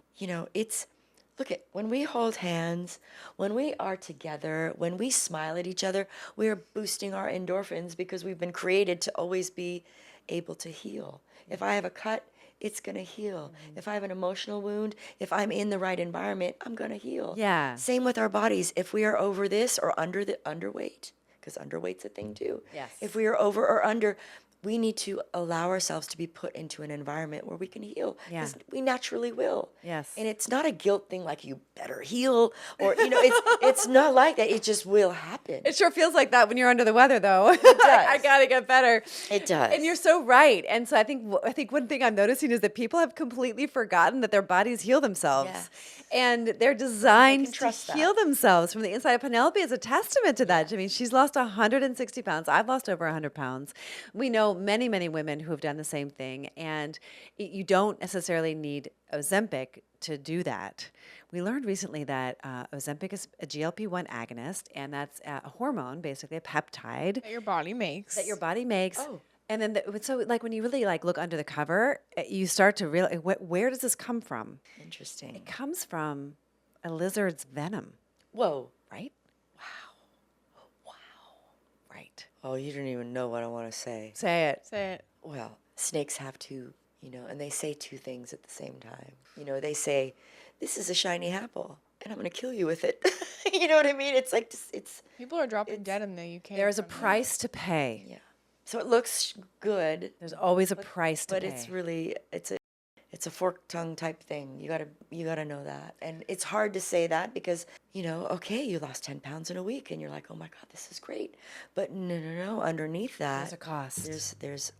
when we hold hands, when we are together, when we smile at each other, we are boosting our endorphins because we've been created to always be able to heal. If I have a cut, it's going to heal. If I have an emotional wound, if I'm in the right environment, I'm going to heal. Yeah. Same with our bodies. If we are over this or under the underweight, because underweight's a thing too. Yes. If we are over or under, we need to allow ourselves to be put into an environment where we can heal. Yeah. 'Cause we naturally will. Yes. And it's not a guilt thing like you better heal or, it's not like that. It just will happen. It sure feels like that when you're under the weather, though. It does. I gotta get better. It does. And you're so right. And so I think one thing I'm noticing is that people have completely forgotten that their bodies heal themselves. Yes. And they're designed to trust that. heal themselves from the inside. Penelope is a testament to that. I mean, she's lost 160 pounds. I've lost over 100 pounds. We know know many, many women who have done the same thing, and you don't necessarily need Ozempic to do that. We learned recently that Ozempic is a GLP-1 agonist, and that's a hormone, basically a peptide That your body makes. that your body makes. Oh. And then, so like when you really like look under the cover, you start to realize, where does this come from? Interesting. It comes from a lizard's venom, Whoa. right? Wow. Right. Oh, you don't even know what I want to say. Say it. Say it. Well, snakes have two, and they say two things at the same time. They say, this is a shiny apple, and I'm going to kill you with it. You know what I mean? It's like, it's, People are dropping dead in the UK. There is a from price to pay. yeah. So it looks good, There's always a price to but pay. it's really, it's a fork tongue type thing. You gotta know that. And it's hard to say that because, okay, you lost 10 pounds in a week and you're like, oh my God, this is great. But no, underneath that, There's a cost.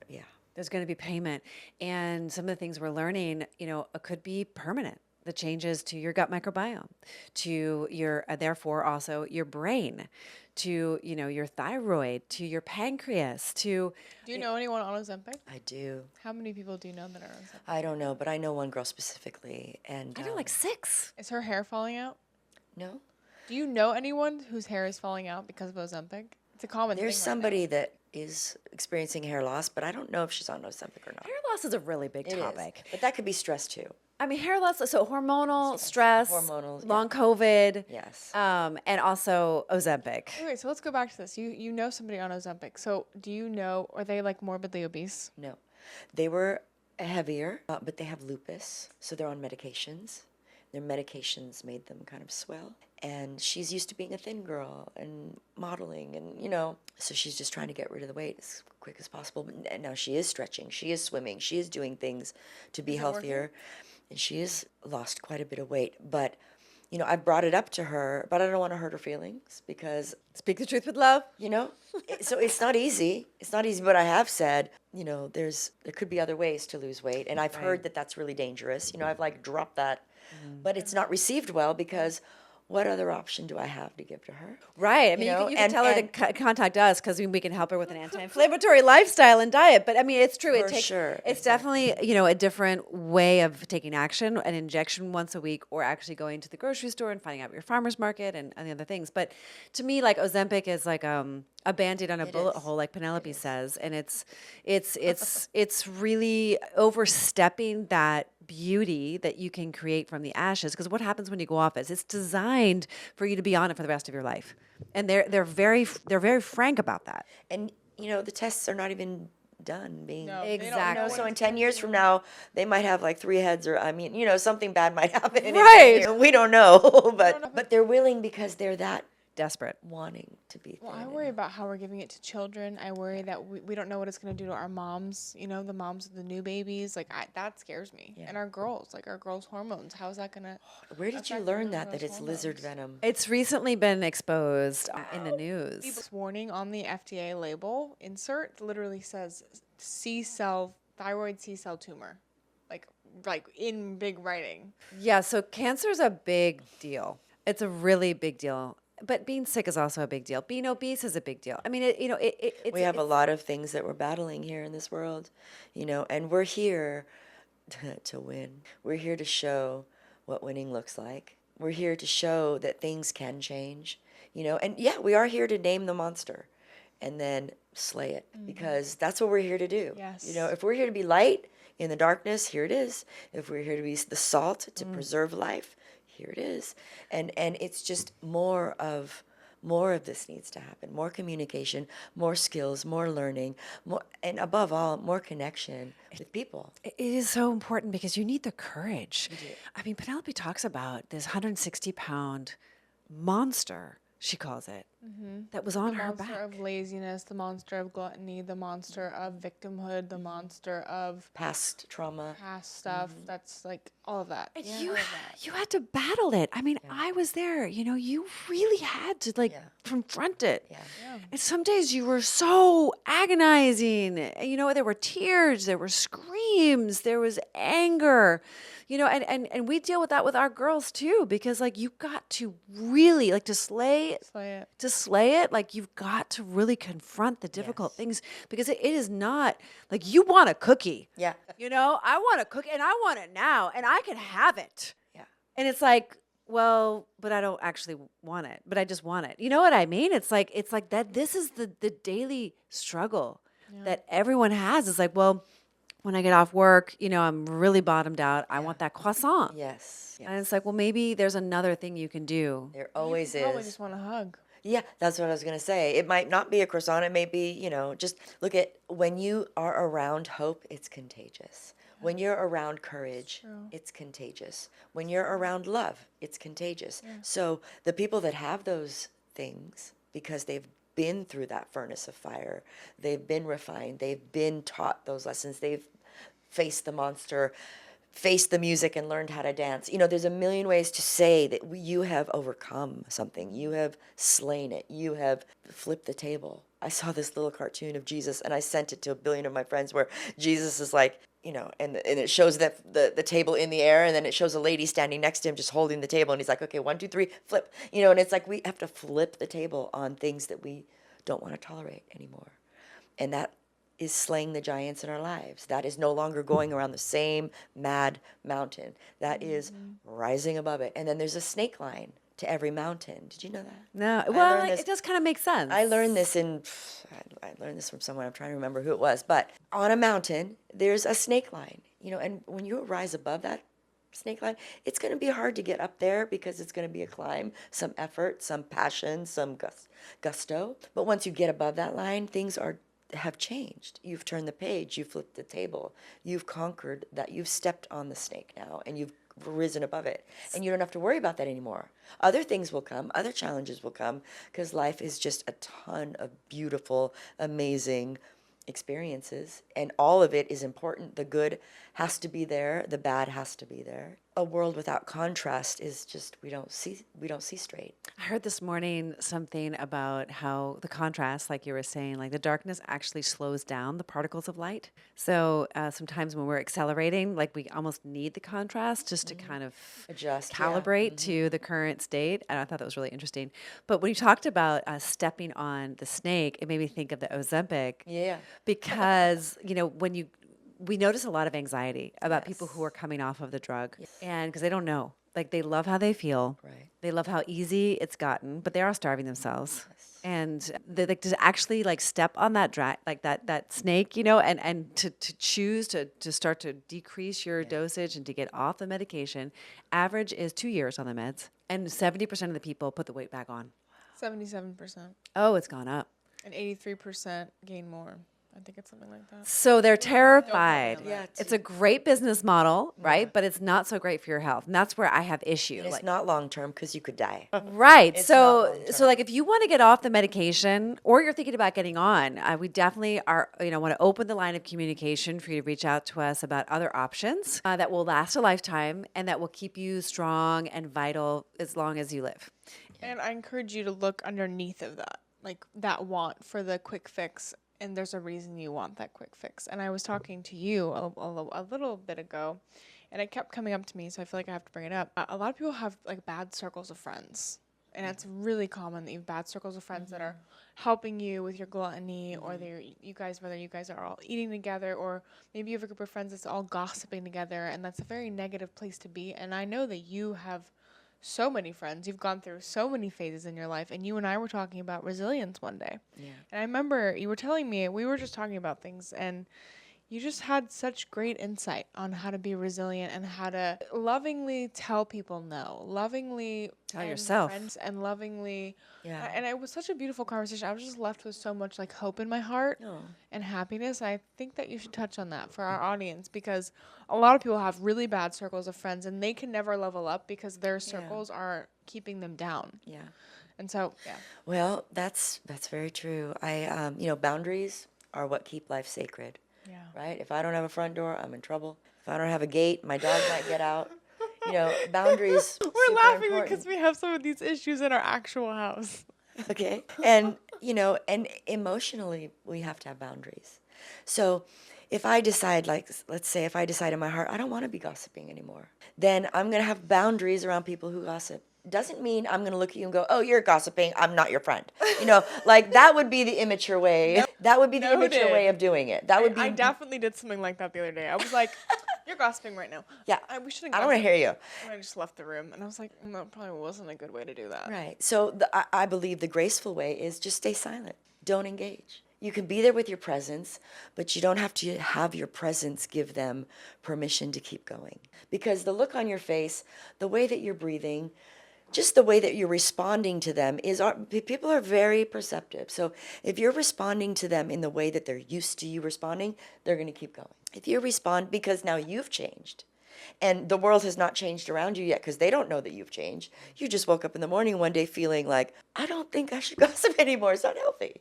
Yeah. There's going to be payment. And some of the things we're learning, it could be permanent. The changes to your gut microbiome, to your, therefore also your brain, to, your thyroid, to your pancreas, to, Do you know anyone on Ozempic? I do. How many people do you know that are on Ozempic? I don't know, but I know one girl specifically. And I know like 6. Is her hair falling out? no, Do you know anyone whose hair is falling out because of Ozempic? It's a common there's thing. somebody that is experiencing hair loss, but I don't know if she's on Ozempic or not. Hair loss is a really big It is. topic. But that could be stress too. I mean, hair loss, so hormonal, stress, Hormonal, long COVID, Yes. and also Ozempic. Okay, so let's go back to this. You know somebody on Ozempic. So do you know, are they like morbidly obese? No, they were heavier, but they have lupus, so they're on medications. Their medications made them kind of swell. And she's used to being a thin girl and modeling and, so she's just trying to get rid of the weight as quick as possible. But now she is stretching, she is swimming, she is doing things to be healthier. And she has lost quite a bit of weight. But, I brought it up to her, but I don't want to hurt her feelings because, Speak the truth with love. so it's not easy. It's not easy, but I have said, there could be other ways to lose weight. And I've heard that that's really dangerous. I've like dropped that, but it's not received well because what other option do I have to give to her? Right. I mean, know, you can and- tell her and- to contact us because we can help her with an anti-inflammatory lifestyle and diet. But I mean, it's true. For sure, It's definitely, a different way of taking action, an injection once a week, or actually going to the grocery store and finding out your farmer's market and the other things. But to me, like Ozempic is like a Band-Aid on a bullet hole, like Penelope says. And it's really overstepping that beauty that you can create from the ashes, because what happens when you go off is it's designed for you to be on it for the rest of your life, and they're very frank about that. And, the tests are not even done being No, they don't Exactly. know So what in it's 10 years from now, they might have like 3 heads, or something bad might happen. in Right. 10 years. We don't know, know. but they're willing because they're that Desperate. wanting to be. Well, I thin. worry about how we're giving it to children. I worry that we don't know what it's going to do to our moms, the moms of the new babies. Like, that scares me. Yeah. And our girls, like our girls' hormones. How is that going to... Where did you affect learn them that those it's lizard hormones? venom? It's recently been exposed in the news. This warning on the FDA label insert literally says thyroid C cell tumor. Like in big writing. Yeah, so cancer's a big deal. It's a really big deal. But being sick is also a big deal. Being obese is a big deal. I mean, it's We have a lot of things that we're battling here in this world, and we're here to win. We're here to show what winning looks like. We're here to show that things can change, and yeah, we are here to name the monster and then slay it, because that's what we're here to do. Yes. If we're here to be light in the darkness, here it is. If we're here to be the salt to preserve life, here it is. And it's just more of this needs to happen. More communication, more skills, more learning, more, and above all, more connection with people. It is so important because you need the courage. I mean, Penelope talks about this 160-pound monster, she calls it, that was on The her monster back. of laziness, the monster of gluttony, the monster of victimhood, the monster of Past trauma. past stuff. That's like all of that. And you had to battle it. I mean, I was there. You really had to confront it. Yeah. And some days you were so agonizing. There were tears, there were screams, there was anger. And we deal with that with our girls too, because you got to really to slay Slay it. to slay it, like you've got to really confront the difficult Yes. things, because it is not like you want a cookie. Yeah. I want a cookie and I want it now and I can have it. Yeah. And it's like, well, but I don't actually want it, but I just want it. You know what I mean? It's like that. This is the daily struggle that everyone has. It's like, well, when I get off work, I'm really bottomed out. I want that croissant. Yes. And it's like, well, maybe there's another thing you can do. There always You probably is. just want a hug. Yeah, that's what I was going to say. It might not be a croissant. It may be, just look at when you are around hope, it's contagious. When you're around courage, it's contagious. When you're around love, it's contagious. So the people that have those things, because they've been through that furnace of fire, they've been refined, they've been taught those lessons, they've faced the monster, faced the music and learned how to dance. There's a million ways to say that you have overcome something. You have slain it. You have flipped the table. I saw this little cartoon of Jesus, and I sent it to a billion of my friends, where Jesus is like, and it shows the table in the air, and then it shows a lady standing next to him just holding the table, and he's like, okay, 1, 2, 3, flip. And it's like we have to flip the table on things that we don't want to tolerate anymore. And that is slaying the giants in our lives. That is no longer going around the same mad mountain. That is rising above it. And then there's a snake line to every mountain. Did you know that? No, I well, learned this- it does kind of make sense. I learned this I learned this from someone. I'm trying to remember who it was. But on a mountain, there's a snake line. And when you rise above that snake line, it's going to be hard to get up there, because it's going to be a climb, some effort, some passion, some gusto. But once you get above that line, things have changed. You've turned the page, you've flipped the table, you've conquered that, you've stepped on the snake now, and you've risen above it, and you don't have to worry about that anymore. Other things will come, other challenges will come, because life is just a ton of beautiful, amazing experiences, and all of it is important. The good has to be there, the bad has to be there. A world without contrast is just we don't see straight. I heard this morning something about how the contrast, like you were saying, like the darkness actually slows down the particles of light. So sometimes when we're accelerating, like we almost need the contrast just to kind of Adjust, yeah. calibrate to the current state. And I thought that was really interesting. But when you talked about stepping on the snake, it made me think of the Ozempic. Yeah. Because, we notice a lot of anxiety about people who are coming off of the drug, and because they don't know, like they love how they feel, Right. they love how easy it's gotten, but they are starving themselves, and they like to actually like step on that that snake, and to choose to start to decrease your dosage and to get off the medication. Average is 2 years on the meds, and 70% of the people put the weight back on. 77%. Oh, it's gone up. And 83% gain more. I think it's something like that. So they're terrified. Yeah, It's a great business model, right? But it's not so great for your health. And that's where I have issue. And it's Like, not long term, because you could die. right. It's not So long-term. like if you want to get off the medication or you're thinking about getting on, we definitely are, want to open the line of communication for you to reach out to us about other options that will last a lifetime and that will keep you strong and vital as long as you live. And I encourage you to look underneath of that, like that want for the quick fix. And there's a reason you want that quick fix. And I was talking to you a little bit ago, and it kept coming up to me, so I feel like I have to bring it up. A lot of people have like bad circles of friends. And it's really common that you have bad circles of friends that are helping you with your gluttony, or whether you guys are all eating together, or maybe you have a group of friends that's all gossiping together, and that's a very negative place to be. And I know that you have so many friends. You've gone through so many phases in your life, and you and I were talking about resilience one day. Yeah. And I remember you were telling me, we were just talking about things, and you just had such great insight on how to be resilient and how to lovingly tell people no, lovingly Tell end yourself. friends, and lovingly. Yeah. And it was such a beautiful conversation. I was just left with so much like hope in my heart Oh. and happiness. I think that you should touch on that for our audience, because a lot of people have really bad circles of friends, and they can never level up because their circles are keeping them down. Yeah. And so, yeah. Well, that's very true. Boundaries are what keep life sacred. Yeah. Right? If I don't have a front door, I'm in trouble. If I don't have a gate, my dog might get out. Boundaries. We're super laughing important. because we have some of these issues in our actual house. Okay. And, and emotionally, we have to have boundaries. So if I decide, let's say if I decide in my heart, I don't want to be gossiping anymore, then I'm going to have boundaries around people who gossip. doesn't mean I'm going to look at you and go, oh, you're gossiping. I'm not your friend. You know, like that would be the immature way. That would be the immature way of doing it. That would be. I definitely did something like that the other day. I was like, you're gossiping right now. Yeah. We shouldn't. I don't want to hear you. And I just left the room, and I was like, that probably wasn't a good way to do that. Right. So I believe the graceful way is just stay silent. Don't engage. You can be there with your presence, but you don't have to have your presence give them permission to keep going. Because the look on your face, the way that you're breathing, just the way that you're responding to them people are very perceptive. So if you're responding to them in the way that they're used to you responding, they're going to keep going. If you respond because now you've changed, and the world has not changed around you yet because they don't know that you've changed. You just woke up in the morning one day feeling like, I don't think I should gossip anymore. It's not healthy.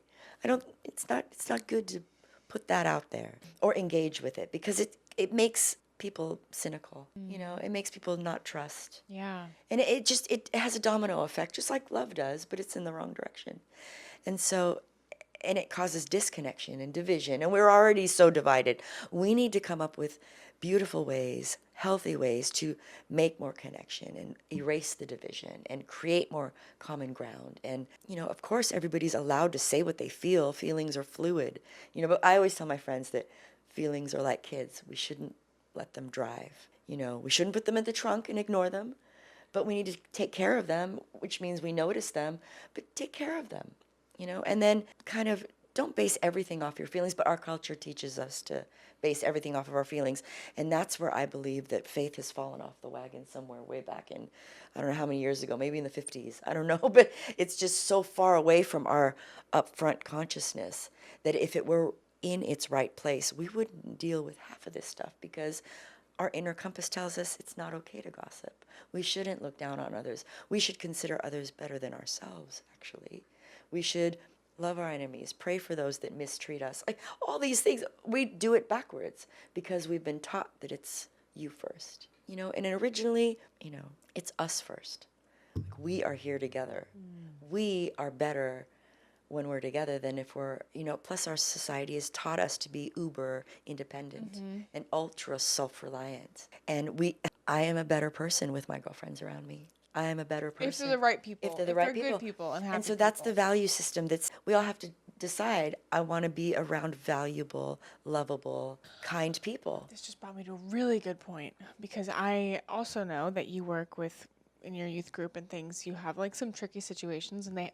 It's not good to put that out there or engage with it because it makes people cynical. You know, it makes people not trust. Yeah. And it has a domino effect, just like love does, but it's in the wrong direction. And so, and it causes disconnection and division. And we're already so divided. We need to come up with beautiful ways, healthy ways to make more connection and erase the division and create more common ground. And, you know, of course, everybody's allowed to say what they feel. Feelings are fluid. You know, but I always tell my friends that feelings are like kids. We shouldn't let them drive. You know, we shouldn't put them in the trunk and ignore them, but we need to take care of them, which means we notice them, but take care of them, you know, and then kind of don't base everything off your feelings, but our culture teaches us to base everything off of our feelings. And that's where I believe that faith has fallen off the wagon somewhere way back in, I don't know how many years ago, maybe in the 50s, I don't know, but it's just so far away from our upfront consciousness that if it were in its right place, we wouldn't deal with half of this stuff because our inner compass tells us it's not okay to gossip. We shouldn't look down on others. We should consider others better than ourselves, actually. We should love our enemies, pray for those that mistreat us. Like all these things, we do it backwards because we've been taught that it's you first. You know, and originally, you know, it's us first. Like, we are here together. We are better when we're together than if we're, you know, plus our society has taught us to be uber independent and ultra self-reliant. And I am a better person with my girlfriends around me. I am a better person. If they're the right people. If they're the right people. Good people and happy And so that's people. the value system we all have to decide. I want to be around valuable, lovable, kind people. This just brought me to a really good point because I also know that you work with in your youth group and things, you have like some tricky situations, and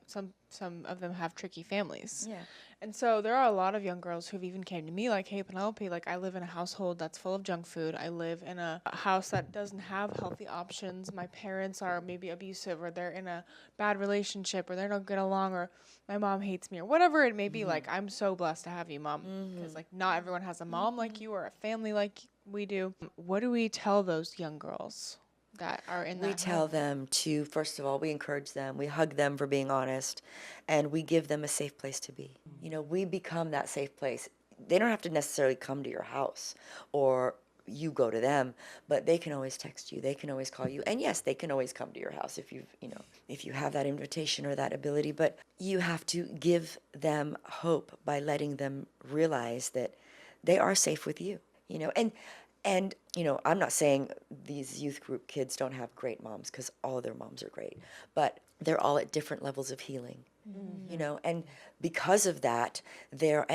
some of them have tricky families. Yeah. And so there are a lot of young girls who've even came to me like, hey, Penelope, like I live in a household that's full of junk food. I live in a house that doesn't have healthy options. My parents are maybe abusive, or they're in a bad relationship, or they don't get along, or my mom hates me, or whatever it may be. Like, I'm so blessed to have you, Mom, because like not everyone has a mom like you or a family like we do. What do we tell those young girls that are in that We tell them to, first of all, we encourage them, we hug them for being honest, and we give them a safe place to be. You know, we become that safe place. They don't have to necessarily come to your house or you go to them, but they can always text you, they can always call you, and yes, they can always come to your house if if you have that invitation or that ability, but you have to give them hope by letting them realize that they are safe with you, you know, and, you know, I'm not saying these youth group kids don't have great moms, because all of their moms are great, but they're all at different levels of healing, you know, and because of that, their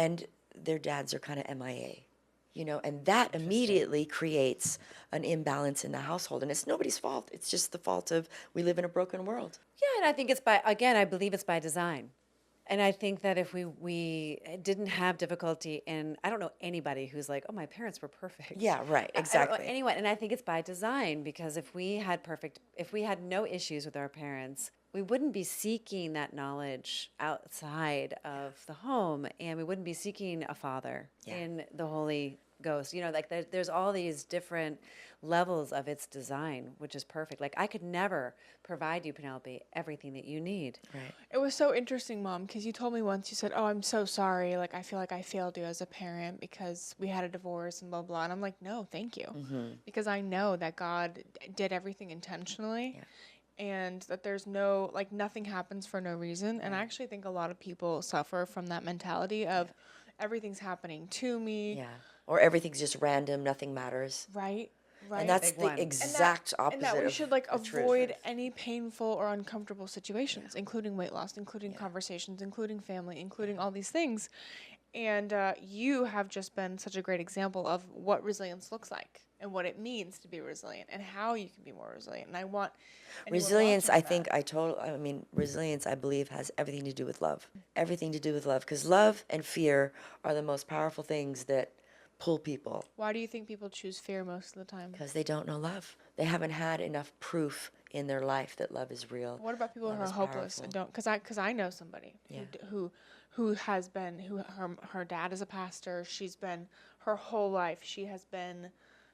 dads are kind of MIA, you know, and that immediately creates an imbalance in the household, and it's nobody's fault. It's just the fault of we live in a broken world. Yeah, and I think I believe it's by design. And I think that if we didn't have difficulty in, I don't know anybody who's like, oh, my parents were perfect. Yeah, right, exactly. Anyone, and I think it's by design, because if we had no issues with our parents, we wouldn't be seeking that knowledge outside of the home, and we wouldn't be seeking a father in the Holy Ghost. You know, like there's all these different levels of its design, which is perfect. Like I could never provide you, Penelope, everything that you need. Right. It was so interesting, Mom, because you told me once, you said, oh, I'm so sorry. Like, I feel like I failed you as a parent because we had a divorce and blah, blah. And I'm like, no, thank you. Because I know that God did everything intentionally. Yeah. And that there's no, like, nothing happens for no reason. And I actually think a lot of people suffer from that mentality of everything's happening to me. Yeah. Or everything's just random, nothing matters. Right? Right. And that's Big the one. exact opposite And that we of should like the truth. avoid any painful or uncomfortable situations, including weight loss, including conversations, including family, including all these things. And you have just been such a great example of what resilience looks like and what it means to be resilient and how you can be more resilient. And I want anyone Resilience, watching resilience, I believe, has everything to do with love. Everything to do with love. Because love and fear are the most powerful things that pull people. Why do you think people choose fear most of the time? Because they don't know love. They haven't had enough proof in their life that love is real. What about people who Love are is hopeless and powerful. don't? Because I know somebody who has been her dad is a pastor. She's been her whole life. She has been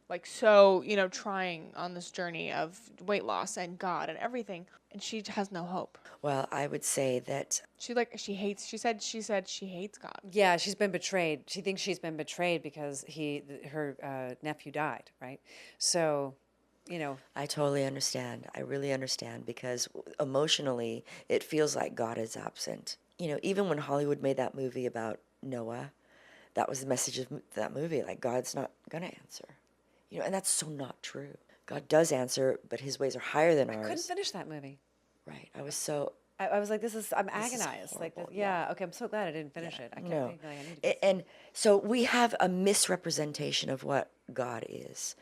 like so trying on this journey of weight loss and God and everything, and she has no hope. Well, I would say that She said she hates God. Yeah, she's been betrayed. She thinks she's been betrayed because her nephew died, right? So, I totally understand. I really understand because emotionally, it feels like God is absent. Even when Hollywood made that movie about Noah, that was the message of that movie. Like, God's not going to answer. And that's so not true. God does answer, but his ways are higher than ours. couldn't finish that movie. Right. I was so... I was like, I'm This is agonized. horrible. Okay, I'm so glad I didn't finish it. I kept No. thinking, like, I need to And so we have a misrepresentation of what God is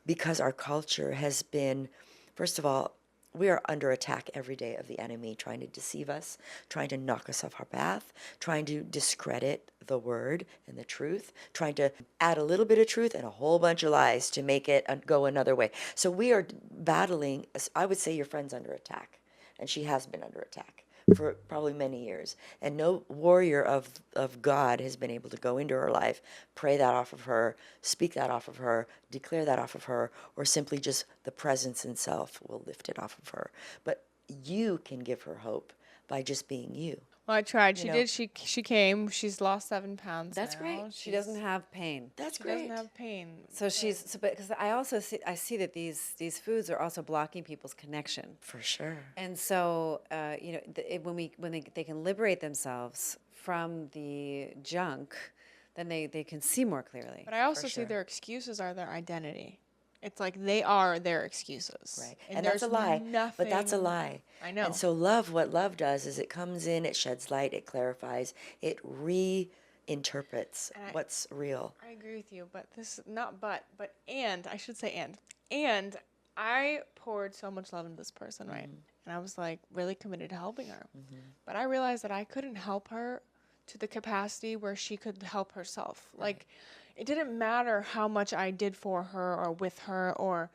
because our culture has been, first of all, we are under attack every day of the enemy trying to deceive us, trying to knock us off our path, trying to discredit the word and the truth, trying to add a little bit of truth and a whole bunch of lies to make it go another way. So we are battling, I would say your friend's under attack, and she has been under attack for probably many years. And no warrior of God has been able to go into her life, pray that off of her, speak that off of her, declare that off of her, or simply just the presence in self will lift it off of her. But you can give her hope by just being you. Well, I tried. She did. She came. She's lost 7 pounds. That's now. great. She doesn't have pain. That's She great. doesn't have pain. So but because I also see that these foods are also blocking people's connection. For sure. And so, when they can liberate themselves from the junk, then they can see more clearly. But I also see sure. their excuses are their identity. It's like they are their excuses. Right. And that's a lie. But that's a lie. I know. And so what love does is it comes in, it sheds light, it clarifies, it reinterprets what's real. I agree with you, but I should say and I poured so much love into this person, right? And I was like really committed to helping her. But I realized that I couldn't help her to the capacity where she could help herself. Right. Like, it didn't matter how much I did for her or with her, or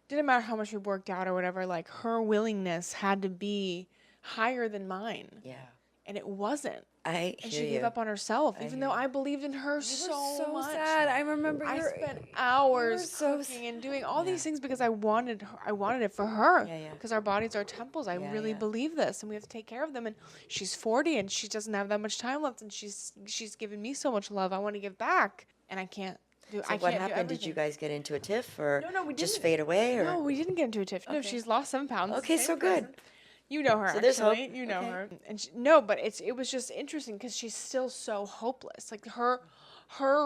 it didn't matter how much we worked out or whatever. Like, her willingness had to be higher than mine. Yeah. And it wasn't. And she gave up on herself, even though I believed in her so much. sad. I remember I spent hours so cooking and doing all these things because I wanted it for her. Yeah. Because our bodies are temples. I really believe this, and we have to take care of them. And she's 40, and she doesn't have that much time left, and she's given me so much love. I want to give back, and I can't. So what happened? Did you guys get into a tiff, or No, we just didn't. fade away? Or? No, we didn't get into a tiff. No, she's lost 7 pounds. Okay, Same so good. person. You know her. So there's actually. hope. You know Okay. her. And but it was just interesting because she's still so hopeless. Like her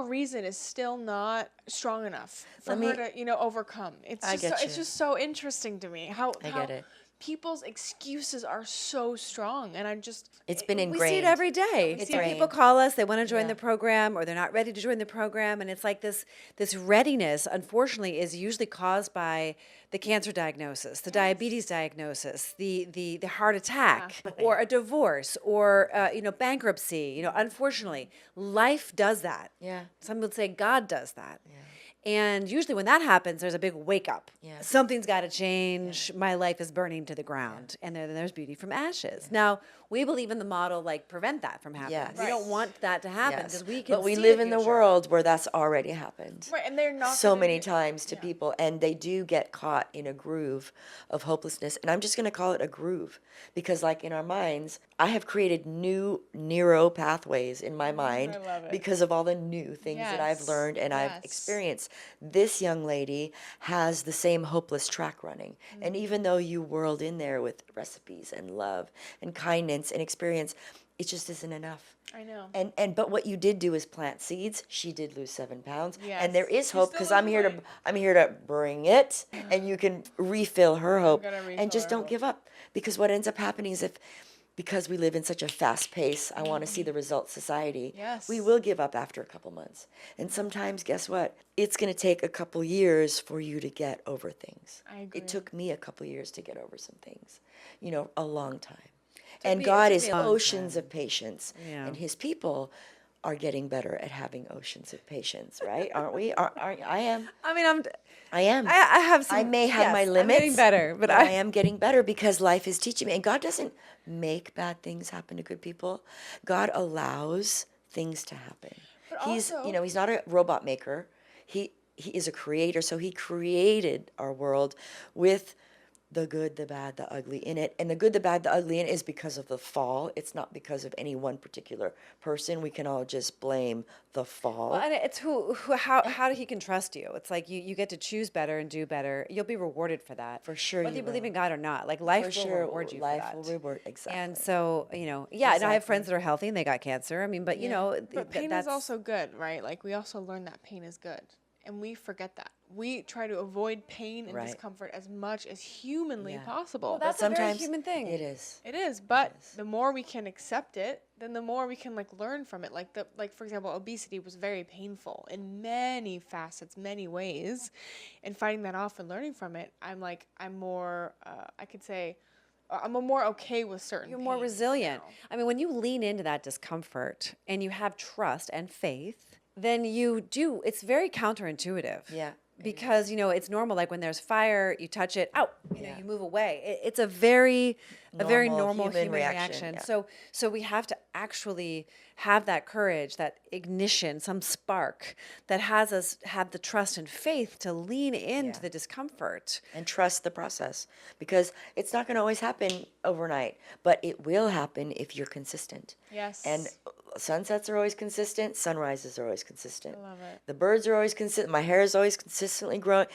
reason is still not strong enough for her to overcome. It's just so interesting to me how get it. people's excuses are so strong, and It's been We ingrained. see it every day. It's See people ingrained. call us, they want to join Yeah. the program, or they're not ready to join the program, and it's like this readiness, unfortunately, is usually caused by the cancer diagnosis, the diabetes diagnosis, the heart attack, or a divorce, or bankruptcy. Unfortunately, life does that. Yeah. Some would say God does that. Yeah. And usually when that happens, there's a big wake up. Yeah. Something's got to change. Yeah. My life is burning to the ground. Yeah. And then there's beauty from ashes. Yeah. Now, we believe in the model, like, prevent that from happening. Yes. We don't want that to happen because we can But we see live the in the future. world where that's already happened. right, and they're not So gonna many do- times to people, and they do get caught in a groove of hopelessness. And I'm just going to call it a groove because, like, in our minds, I have created new neuro pathways in my mind I love it. because of all the new things that I've Yes. learned and I've Yes. experienced. this young lady has the same hopeless track running. And even though you whirled in there with recipes and love and kindness and experience, it just isn't enough. I know. But what you did do is plant seeds. She did lose 7 pounds, and there Yes. is She hope still because loses I'm here to bring it, and you can refill her hope, gonna refill and just her don't hope. give up. Because what ends up happening is because we live in such a fast pace, I want to see the results society. Yes. We will give up after a couple months, and sometimes guess what? It's going to take a couple years for you to get over things. I agree. It took me a couple years to get over some things, a long time. me- And it God took is me a long oceans time. of patience. Yeah. And his people are getting better at having oceans of patience, right? Aren't we? I am. I mean, I am. I have some. I may have my yes, limits. I'm getting better, but I am getting better because life is teaching me. And God doesn't make bad things happen to good people. God allows things to happen. But He's, also- he's not a robot maker. He is a creator, so he created our world with the good, the bad, the ugly in it. And the good, the bad, the ugly in it is because of the fall. It's not because of any one particular person. We can all just blame the fall. Well, and it's how he can trust you. It's like you get to choose better and do better. You'll be rewarded for that. For sure Whether you you believe will. in God or not. Like life For will sure, reward you life for that. will reward, exactly. And so, and I have friends that are healthy and they got cancer. I mean, but But pain that's is also good, right? Like we also learn that pain is good. And we forget that. We try to avoid pain and Right. discomfort as much as humanly Yeah. possible. Well, that's a very sometimes human thing. It is. It is, but the more we can accept it, then the more we can learn from it. Like for example, obesity was very painful in many facets, many ways, and fighting that off and learning from it. I'm more. I could say, I'm more okay with certain. You're more pain resilient. now. I mean, when you lean into that discomfort and you have trust and faith, then it's very counterintuitive. Yeah, it Because, it's normal. Like when there's fire, you touch it, out, Yeah. you move away. It's a very normal human reaction. yeah. So we have to actually have that courage, that ignition, some spark that has us have the trust and faith to lean into the discomfort. And trust the process because it's not going to always happen overnight, but it will happen if you're consistent. Yes. And sunsets are always consistent, sunrises are always consistent. I love it. The birds are always consistent. My hair is always consistently growing.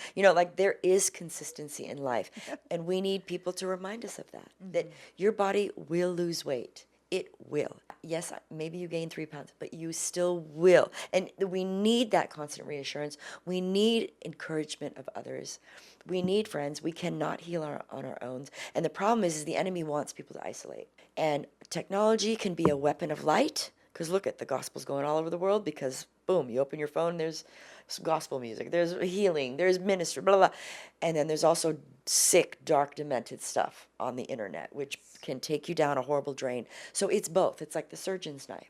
There is consistency in life. And we need people to remind us of that, that your body will lose weight. It will. Yes, maybe you gain 3 pounds, but you still will. And we need that constant reassurance. We need encouragement of others. We need friends. We cannot heal on our own. And the problem is the enemy wants people to isolate. And technology can be a weapon of light. Because look at the gospel's going all over the world because, boom, you open your phone, there's some gospel music, there's healing, there's ministry, blah, blah, blah. And then there's also sick, dark, demented stuff on the internet, which can take you down a horrible drain. So it's both. It's like the surgeon's knife,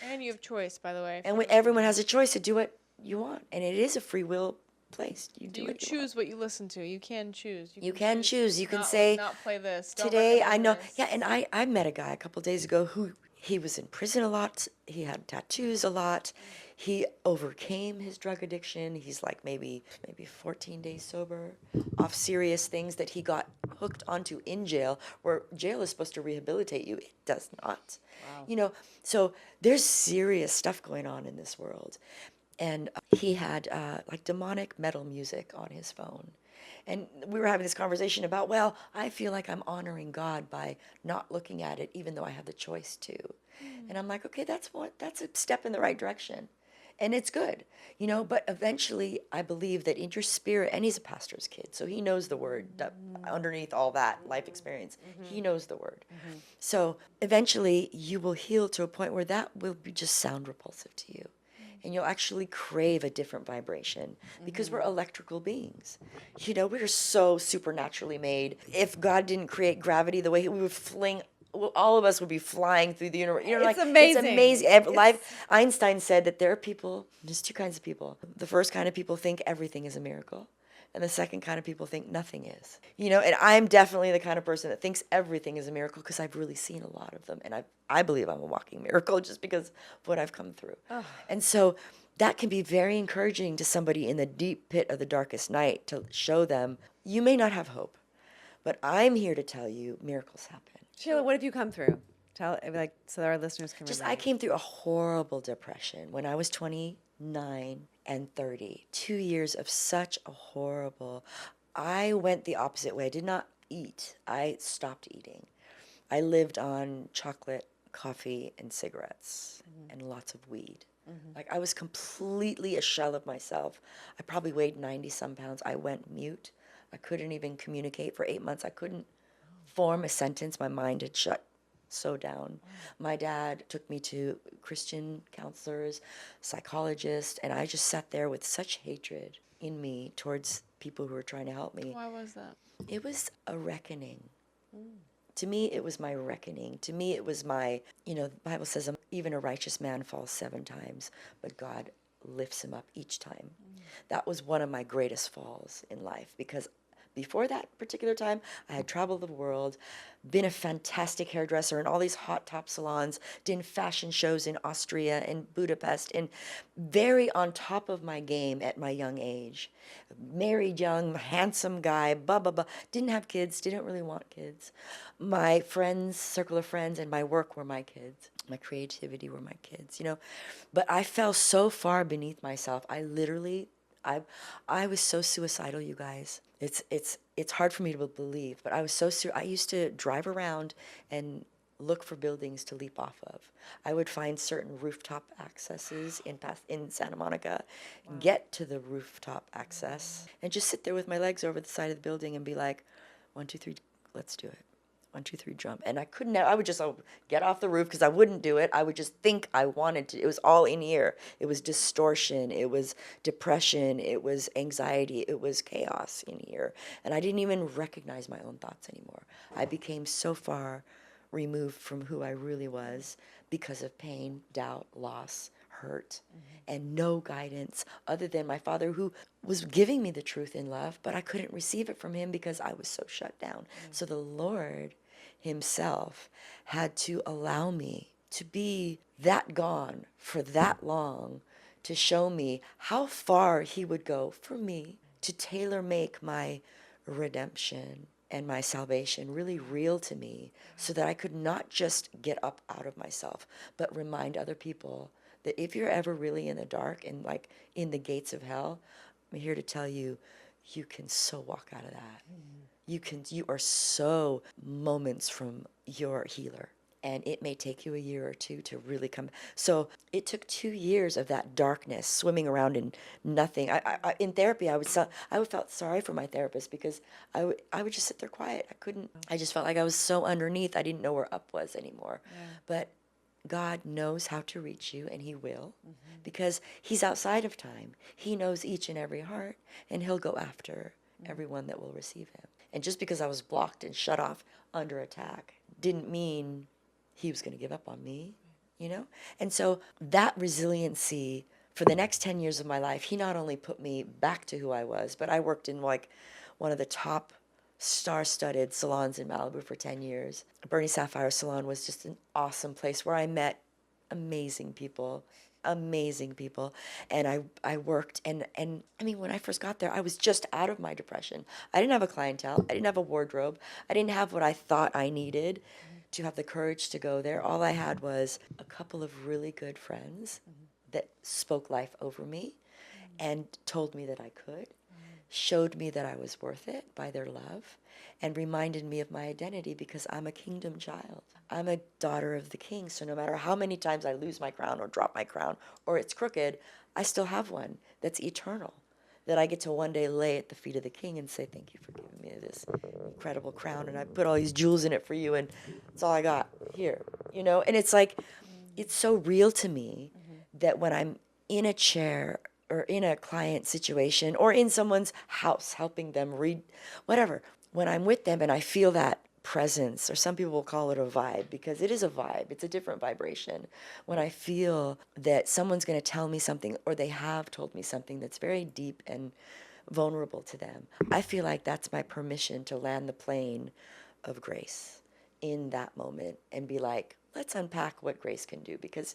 And you have choice, by the way. And everyone has a choice to do what you want. And it is a free will place. You do You what choose what you listen to. You can choose. You can choose. You can not, say, not play this. Don't today I recommend know. this. Yeah, and I met a guy a couple days ago who he was in prison a lot. He had tattoos a lot. He overcame his drug addiction. He's like maybe 14 days sober off serious things that he got hooked onto in jail, where jail is supposed to rehabilitate you. It does not. Wow. So there's serious stuff going on in this world. And he had demonic metal music on his phone. And we were having this conversation about, well, I feel like I'm honoring God by not looking at it, even though I have the choice to. And I'm like, okay, that's a step in the right direction. And it's good, but eventually I believe that in your spirit, and he's a pastor's kid, so he knows the word underneath all that life experience. He knows the word. So eventually you will heal to a point where that will just sound repulsive to you. And you'll actually crave a different vibration because we're electrical beings. We're so supernaturally made. If God didn't create gravity the way we would all of us would be flying through the universe. It's amazing. It's amazing. Einstein said that there are people, there's 2 kinds of people. The first kind of people think everything is a miracle. And the second kind of people think nothing is. And I'm definitely the kind of person that thinks everything is a miracle because I've really seen a lot of them. And I believe I'm a walking miracle just because of what I've come through. Oh. And so that can be very encouraging to somebody in the deep pit of the darkest night to show them, you may not have hope, but I'm here to tell you miracles happen. Sheila, what have you come through? Tell, so our listeners can relate. I came through a horrible depression when I was 20 9, and 30. 2 years of such a horrible. I went the opposite way. I did not eat. I stopped eating. I lived on chocolate, coffee, and cigarettes, and lots of weed. Like, I was completely a shell of myself. I probably weighed 90 some pounds. I went mute. I couldn't even communicate for 8 months. I couldn't form a sentence. My mind had shut so down. My dad took me to Christian counselors, psychologists, and I just sat there with such hatred in me towards people who were trying to help me. Why was that? It was a reckoning. To me, it was my reckoning. To me, it was my, the Bible says, even a righteous man falls 7 times, but God lifts him up each time. That was one of my greatest falls in life, because before that particular time, I had traveled the world, been a fantastic hairdresser in all these hot top salons, did fashion shows in Austria and Budapest, and very on top of my game at my young age. Married young, handsome guy, blah, blah, blah. Didn't have kids, didn't really want kids. My friends, circle of friends, and my work were my kids. My creativity were my kids, But I fell so far beneath myself. I was so suicidal, you guys. It's hard for me to believe, but I was so I used to drive around and look for buildings to leap off of. I would find certain rooftop accesses in Santa Monica, get to the rooftop access, and just sit there with my legs over the side of the building and be like, 1, 2, 3, let's do it. 1, 2, 3, jump. And I couldn't, I would just get off the roof because I wouldn't do it. I would just think I wanted to. It was all in here. It was distortion. It was depression. It was anxiety. It was chaos in here. And I didn't even recognize my own thoughts anymore. I became so far removed from who I really was because of pain, doubt, loss, hurt, and no guidance other than my father, who was giving me the truth in love, but I couldn't receive it from him because I was so shut down. So the Lord himself had to allow me to be that gone for that long to show me how far he would go for me to tailor make my redemption and my salvation really real to me, so that I could not just get up out of myself, but remind other people that if you're ever really in the dark and like in the gates of hell, I'm here to tell you, you can so walk out of that. You are so moments from your healer. And it may take you a year or two to really come. So it took 2 years of that darkness, swimming around in nothing. I in therapy, I felt sorry for my therapist because I would just sit there quiet. I just felt like I was so underneath. I didn't know where up was anymore. Yeah. But God knows how to reach you, and he will, because he's outside of time. He knows each and every heart, and he'll go after everyone that will receive him. And just because I was blocked and shut off under attack didn't mean he was going to give up on me, And so that resiliency for the next 10 years of my life, he not only put me back to who I was, but I worked in like one of the top star-studded salons in Malibu for 10 years. Bernie Sapphire Salon was just an awesome place where I met amazing people. And I worked, and I mean, when I first got there, I was just out of my depression. I didn't have a clientele. I didn't have a wardrobe. I didn't have what I thought I needed to have the courage to go there. All I had was a couple of really good friends that spoke life over me and told me that I could, showed me that I was worth it by their love, and reminded me of my identity, because I'm a kingdom child. I'm a daughter of the king, so no matter how many times I lose my crown or drop my crown or it's crooked, I still have one that's eternal, that I get to one day lay at the feet of the king and say, thank you for giving me this incredible crown, and I put all these jewels in it for you, and that's all I got here, And it's like, it's so real to me that when I'm in a chair or in a client situation or in someone's house helping them read, whatever, when I'm with them and I feel that presence, or some people will call it a vibe, because it is a vibe, it's a different vibration. When I feel that someone's going to tell me something, or they have told me something that's very deep and vulnerable to them, I feel like that's my permission to land the plane of grace in that moment and be like, let's unpack what grace can do, because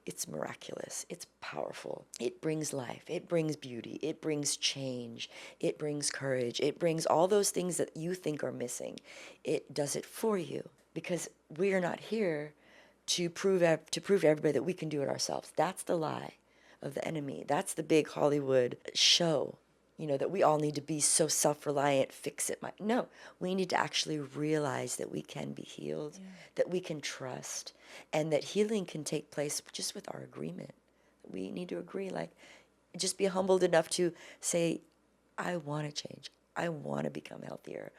it's miraculous. It's powerful. It brings life. It brings beauty. It brings change. It brings courage. It brings all those things that you think are missing. It does it for you, because we are not here to prove to everybody that we can do it ourselves. That's the lie of the enemy. That's the big Hollywood show, you know, that we all need to be so self-reliant, fix it. No, we need to actually realize that we can be healed, that we can trust, and that healing can take place just with our agreement. We need to agree, like, just be humbled enough to say, I want to change. I want to become healthier.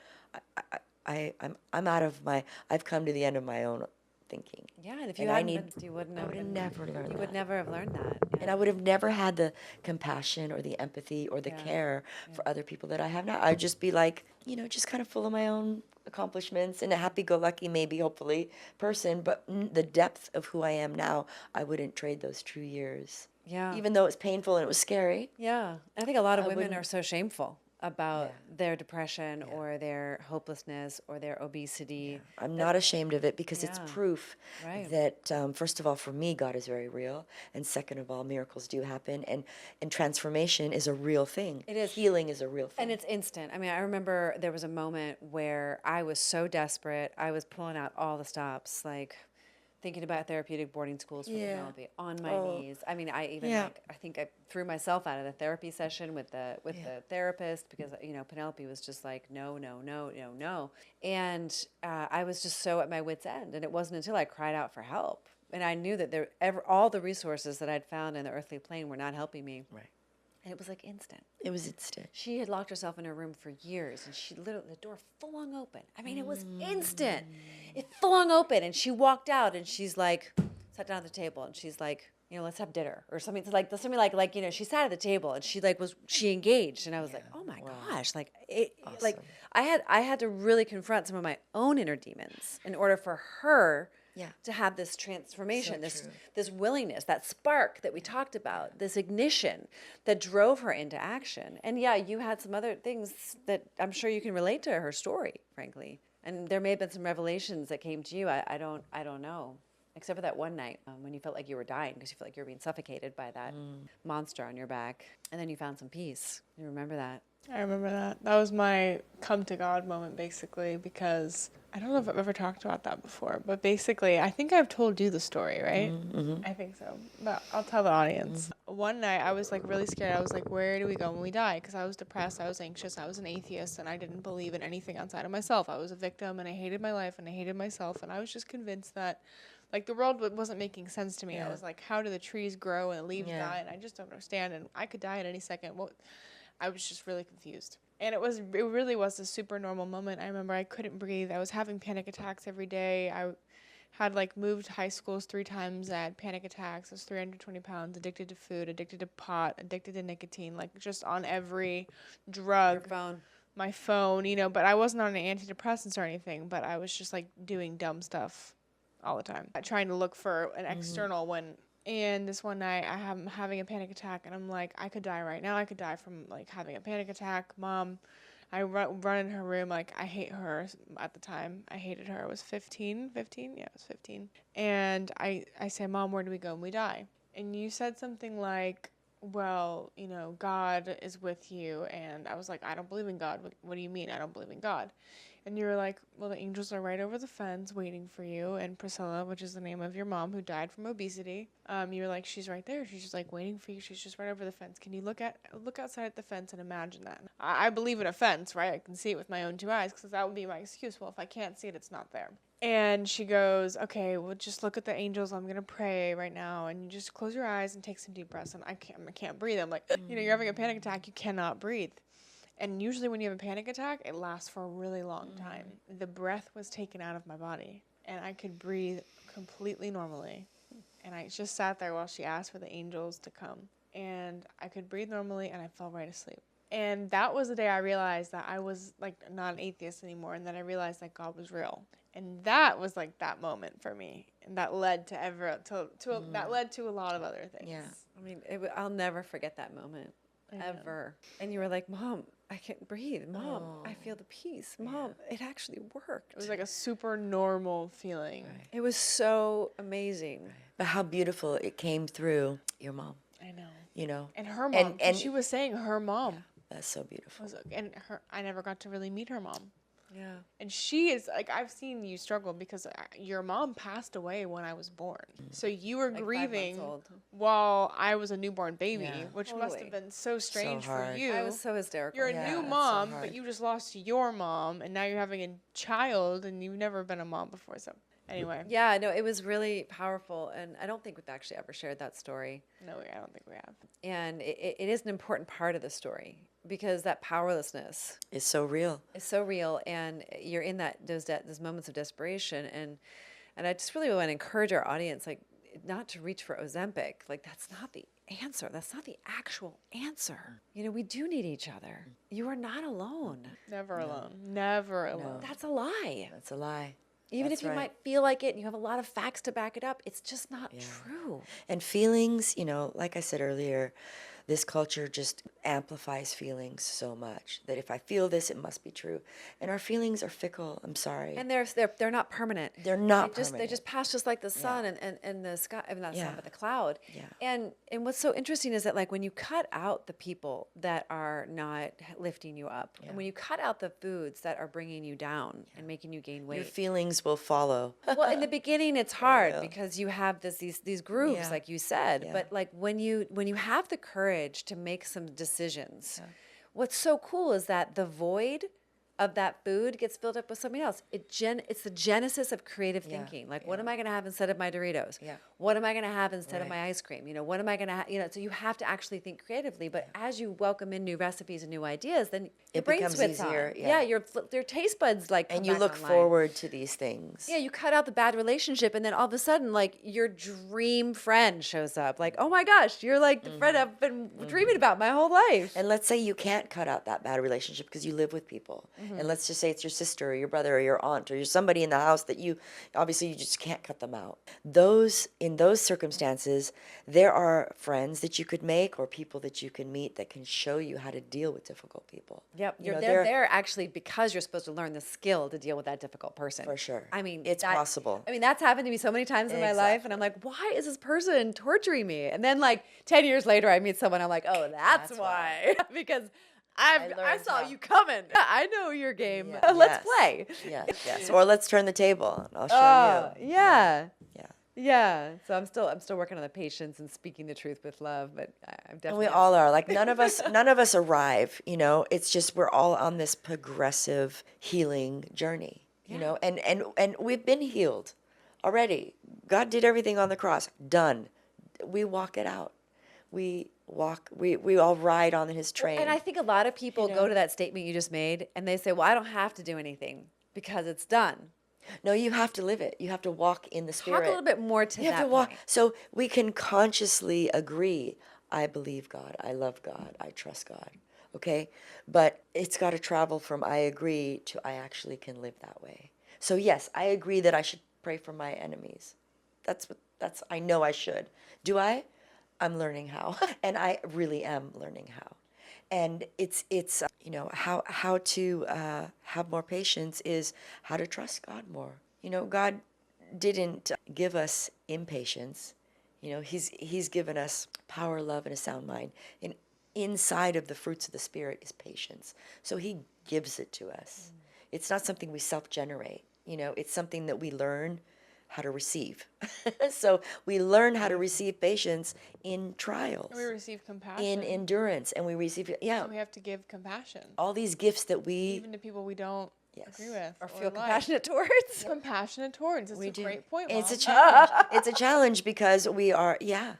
I'm out of my, I've come to the end of my own thinking. Yeah, and if And you I hadn't need- been, you wouldn't I have would have been- never learned You that. would never have learned that. And I would have never had the compassion or the empathy or the care for other people that I have now. I'd just be like, you know, just kind of full of my own accomplishments and a happy-go-lucky, maybe, hopefully, person. But the depth of who I am now, I wouldn't trade those true years. Yeah. Even though it's painful and it was scary. Yeah. I think a lot of I women wouldn't- are so shameful about their depression or their hopelessness or their obesity. I'm not ashamed of it because it's Yeah. proof Right. that, first of all, for me, God is very real. And second of all, miracles do happen. And transformation is a real thing. It is. Healing is a real thing. And it's instant. I mean, I remember there was a moment where I was so desperate. I was pulling out all the stops, like thinking about therapeutic boarding schools for Penelope on my knees. I mean, I even like, I think I threw myself out of the therapy session with the therapist because Penelope was just like no. And I was just so at my wit's end. And it wasn't until I cried out for help and I knew that all the resources that I'd found in the earthly plane were not helping me. Right. And it was like instant. It was instant. She had locked herself in her room for years, and she literally, the door flung open. I mean, it was instant. It flung open, and she walked out, and she's like, sat down at the table, and she's like, let's have dinner or something. Like she sat at the table, and she engaged, and I was like, oh my gosh, like like I had to really confront some of my own inner demons in order for her. To have this transformation, this willingness, that spark that we talked about, this ignition that drove her into action. And you had some other things that I'm sure you can relate to her story, frankly. And there may have been some revelations that came to you. I don't know. Except for that one night when you felt like you were dying because you felt like you were being suffocated by that monster on your back. And then you found some peace. You remember that? I remember that. That was my come to God moment, basically, because I don't know if I've ever talked about that before, but basically, I think I've told you the story, right? Mm-hmm. I think so, but I'll tell the audience. One night, I was like really scared. I was like, where do we go when we die? Because I was depressed, I was anxious, I was an atheist, and I didn't believe in anything outside of myself. I was a victim, and I hated my life, and I hated myself, and I was just convinced that like the world wasn't making sense to me. I was like, how do the trees grow and the leaves die? And I just don't understand, and I could die at any second. I was just really confused. And it really was a super normal moment. I remember I couldn't breathe. I was having panic attacks every day. I had like moved high schools 3 times. I had panic attacks. I was 320 pounds, addicted to food, addicted to pot, addicted to nicotine, like just on every drug. Your phone. My phone, but I wasn't on antidepressants or anything, but I was just like doing dumb stuff all the time. Trying to look for an external And this one night, I'm having a panic attack, and I'm like, I could die right now. I could die from, like, having a panic attack. Mom, I run in her room. Like, I hate her at the time. I hated her. I was 15? Yeah, I was 15. And I say, Mom, where do we go when we die? And you said something like, well, God is with you. And I was like, I don't believe in God. What do you mean I don't believe in God? And you were like, well, the angels are right over the fence waiting for you. And Priscilla, which is the name of your mom who died from obesity, you were like, she's right there. She's just like waiting for you. She's just right over the fence. Can you look outside at the fence and imagine that? I believe in a fence, right? I can see it with my own 2 eyes because that would be my excuse. Well, if I can't see it, it's not there. And she goes, okay, well, just look at the angels. I'm going to pray right now. And you just close your eyes and take some deep breaths. And I can't breathe. I'm like, you're having a panic attack. You cannot breathe. And usually when you have a panic attack, it lasts for a really long time. The breath was taken out of my body, and I could breathe completely normally. And I just sat there while she asked for the angels to come. And I could breathe normally, and I fell right asleep. And that was the day I realized that I was like not an atheist anymore, and that I realized that God was real. And that was like that moment for me, and that led to that led to a lot of other things. Yeah, I mean, I'll never forget that moment. Ever. And you were like, Mom, I can't breathe. Mom, I feel the peace. Mom, it actually worked. It was like a super normal feeling. Right. It was so amazing. But how beautiful it came through your mom. I know. And her mom. And she was saying her mom. That's so beautiful. I never got to really meet her mom. Yeah. And she is like, I've seen you struggle because your mom passed away when I was born. So you were Like 5 grieving months old. while I was a newborn baby, Yeah. which must Totally. have been so strange for hard. you. I was so hysterical. You're a Yeah, new that's so mom, hard. but you just lost your mom, and now you're having a child, and you've never been a mom before. So anyway, Yeah, no, it was really powerful. And I don't think we've actually ever shared that story. no, I don't think we have. And it is an important part of the story because that powerlessness It's so real. is so real. And you're in those moments of desperation. And I just really want to encourage our audience, like, not to reach for Ozempic. Like, that's not the answer. That's not the actual answer. You know, we do need each other. You are not alone. Never alone. Never alone. That's a lie. That's a lie. Even That's if you right. might feel like it and you have a lot of facts to back it up, it's just not true. And feelings, like I said earlier, this culture just amplifies feelings so much that if I feel this, it must be true. And our feelings are fickle. I'm sorry. And they're not permanent. They're not They permanent. just pass just like the sun and the sky. I mean, not the sun, Yeah. but the cloud. Yeah. And what's so interesting is that, like, when you cut out the people that are not lifting you up, and when you cut out the foods that are bringing you down and making you gain Your weight. feelings will follow. Well, in the beginning, it's hard will. because you have these grooves, Yeah. like you said. Yeah. But like when you have the courage to make some decisions, what's so cool is that the void of that food gets filled up with something else. It's the genesis of creative thinking. Like, what am I going to have instead of my Doritos? Yeah. What am I going to have instead of Right. my ice cream? What am I going to have? So you have to actually think creatively. But as you welcome in new recipes and new ideas, then your It brain becomes switches easier, on. yeah. Your taste buds like come And you back look online. forward to these things. Yeah, you cut out the bad relationship, and then all of a sudden, like, your dream friend shows up. Like, oh my gosh, you're like the friend I've been dreaming about my whole life. And let's say you can't cut out that bad relationship because you live with people. And let's just say it's your sister or your brother or your aunt or you're somebody in the house that you just can't cut them out. In those circumstances, there are friends that you could make or people that you can meet that can show you how to deal with difficult people. Yep, You know, they're there actually because you're supposed to learn the skill to deal with that difficult person. For sure. I mean, It's possible. I mean, that's happened to me so many times in my life, and I'm like, why is this person torturing me? And then, like, 10 years later, I meet someone, I'm like, oh, that's why. Because I learned saw how. you coming. I know your game. Yeah. Let's Yes. play. Yes. Or let's turn the table and I'll show you. Yeah. Yeah. Yeah. So I'm still working on the patience and speaking the truth with love, but I'm And definitely we all are. Like none of us arrive, It's just we're all on this progressive healing journey, and we've been healed already. God did everything on the cross. Done. We walk it out. We all ride on his train. And I think a lot of people go to that statement you just made and they say, well, I don't have to do anything because it's done. No, you have to live it. You have to walk in the spirit. Talk a little bit more to You that have to walk. point. So we can consciously agree, I believe God, I love God, I trust God. Okay? But it's got to travel from I agree to I actually can live that way. So yes, I agree that I should pray for my enemies. That's I know I should. Do I? I'm learning how. And I really am learning how. And it's how to have more patience is how to trust God more. God didn't give us impatience. He's given us power, love, and a sound mind. And inside of the fruits of the Spirit is patience. So he gives it to us. It's not something we self-generate. It's something that we learn how to receive. So we learn how to receive patience in trials, We receive compassion. in endurance, and we receive, So we have to give compassion, all these gifts that we even to people we don't agree with Or feel like. compassionate towards. Compassionate towards. It's a do. great point, It's a Mom. challenge. It's a challenge because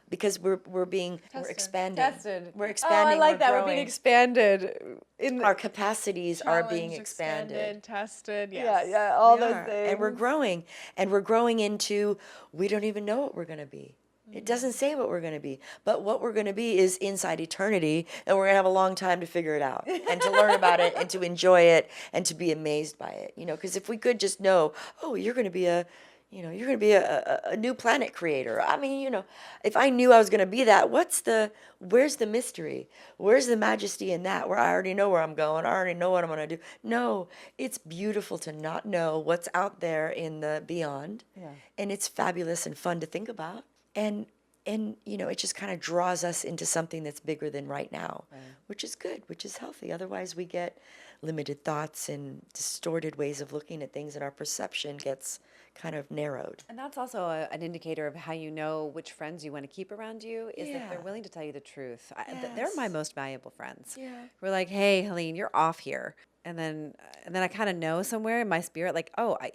because we're Tested. expanding. Tested. We're expanding. Oh, I like we're that. growing. We're being expanded. Our capacities are being Challenged, expanded. Tested. Yes. Yeah, all We those are. things. And we're growing into, we don't even know what we're going to be. It doesn't say what we're going to be, but what we're going to be is inside eternity, and we're going to have a long time to figure it out and to learn about it and to enjoy it and to be amazed by it. Because if we could just know, oh, you're going to be a new planet creator. I mean, if I knew I was going to be that, where's the mystery? Where's the majesty in that? Where I already know where I'm going. I already know what I'm going to do. No, it's beautiful to not know what's out there in the beyond. Yeah. And it's fabulous and fun to think about. And it just kind of draws us into something that's bigger than right now, which is good, which is healthy. Otherwise we get limited thoughts and distorted ways of looking at things, and our perception gets kind of narrowed. And that's also an indicator of how you know which friends you want to keep around you is that they're willing to tell you the truth. They're my most valuable friends. Yeah. We're like, hey, Helene, you're off here. And then I kind of know somewhere in my spirit, like, oh, I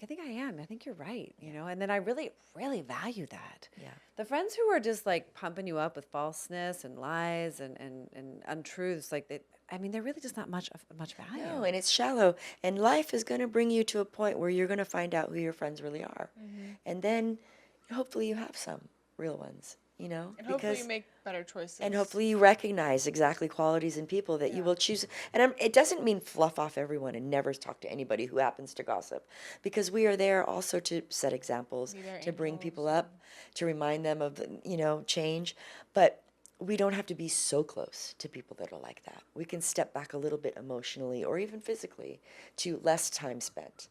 think I am. I think you're right, you know? And then I really, really value that. Yeah. The friends who are just like pumping you up with falseness and lies and untruths, like they're really just not much value. No, and it's shallow. And life is going to bring you to a point where you're going to find out who your friends really are. And then hopefully you have some real ones, you know? And hopefully you make better choices. And hopefully you recognize exactly qualities in people that you will choose. And it doesn't mean fluff off everyone and never talk to anybody who happens to gossip, because we are there also to set examples, to bring people up, to remind them of, change. But we don't have to be so close to people that are like that. We can step back a little bit emotionally or even physically to less time spent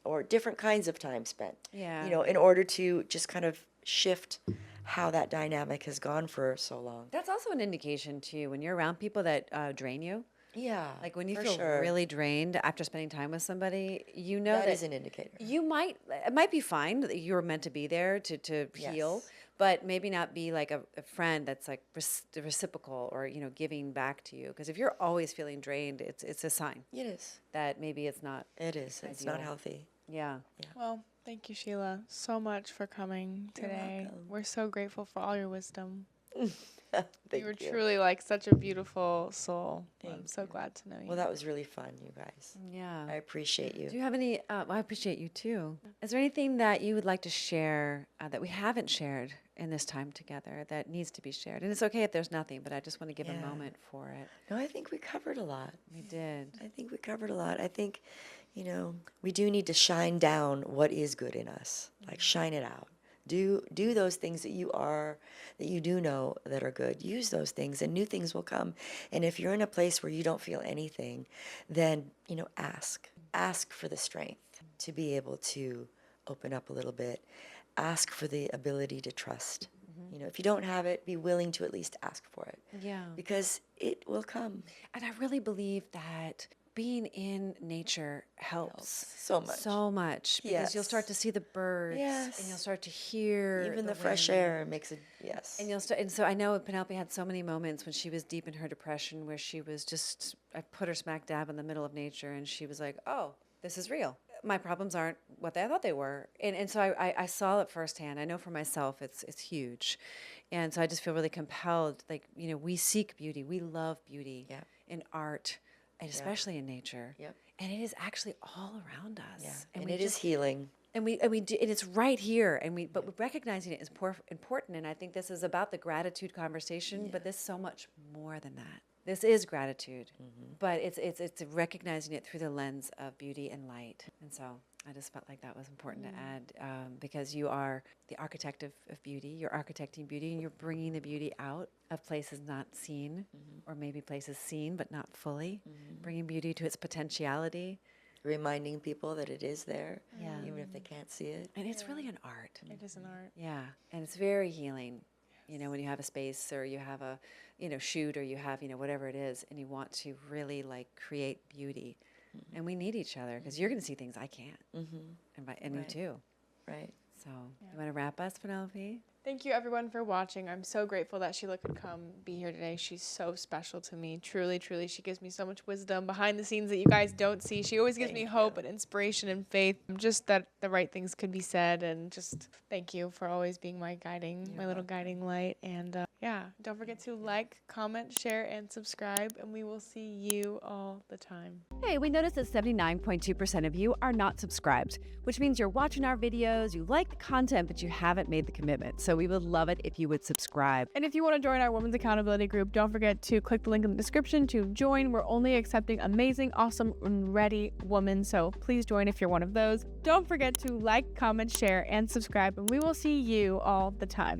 or different kinds of time spent. Yeah. In order to just kind of shift how that dynamic has gone for so long. That's also an indication too when you're around people that drain you. Yeah. Like when you for feel sure. really drained after spending time with somebody, you know that is an indicator. it might be fine that you're meant to be there to heal, but maybe not be like a friend that's like reciprocal or, giving back to you. Because if you're always feeling drained, it's a sign It is. that maybe it's not. It is. It's not ideal. healthy. Yeah. Well, thank you, Sheila, so much for coming today. welcome. We're so grateful for all your wisdom. Thank You were you. truly like such a beautiful soul. I'm Thank so you. glad to know you. Well, that was really fun, you guys. Yeah. I appreciate you. Do you have any? I appreciate you too. Is there anything that you would like to share that we haven't shared in this time together that needs to be shared? And it's okay if there's nothing, but I just want to give a Yeah. moment for it. No, I think we covered a lot. We did. I think we covered a lot. I think, we do need to shine down what is good in us. Like shine it out. Do those things that you do know that are good. Use those things and new things will come. And if you're in a place where you don't feel anything, then, ask. Ask for the strength to be able to open up a little bit. Ask for the ability to trust. If you don't have it, be willing to at least ask for it. Yeah. Because it will come. And I really believe that being in nature helps so much. So much. Because you'll Yes. start to see the birds. Yes. And you'll start to hear Even the fresh wind. air makes it, yes. And you'll start, and so I know Penelope had so many moments when she was deep in her depression where she was just, I put her smack dab in the middle of nature and she was like, oh, this is real. My problems aren't what I thought they were. And so I saw it firsthand. I know for myself it's huge. And so I just feel really compelled. Like, we seek beauty. We love beauty in art and especially in nature. Yep. And it is actually all around us. Yeah. And And we it is healing. and we do, and it's right here, but recognizing it is important. And I think this is about the gratitude conversation, but there's so much more than that. This is gratitude, but it's recognizing it through the lens of beauty and light. And so I just felt like that was important to add because you are the architect of beauty. You're architecting beauty, and you're bringing the beauty out of places not seen, or maybe places seen but not fully. Bringing beauty to its potentiality. Reminding people that it is there, Yeah. even if they can't see it. And it's really an art. It is an art. Yeah, and it's very healing. When you have a space or you have a, shoot or you have, whatever it is, and you want to really like create beauty. And we need each other because you're going to see things I can't. And you Right. too. Right. So you want to wrap us, Penelope? Thank you, everyone, for watching. I'm so grateful that Sheila could come be here today. She's so special to me. Truly, truly. She gives me so much wisdom behind the scenes that you guys don't see. She always gives me hope and inspiration and faith. Just that the right things could be said. And just thank you for always being my little guiding light. And don't forget to like, comment, share, and subscribe. And we will see you all the time. Hey, we noticed that 79.2% of you are not subscribed, which means you're watching our videos, you like the content, but you haven't made the commitment. So we would love it if you would subscribe. And if you want to join our Women's Accountability Group, don't forget to click the link in the description to join. We're only accepting amazing, awesome, and ready women. So please join if you're one of those. Don't forget to like, comment, share, and subscribe. And we will see you all the time.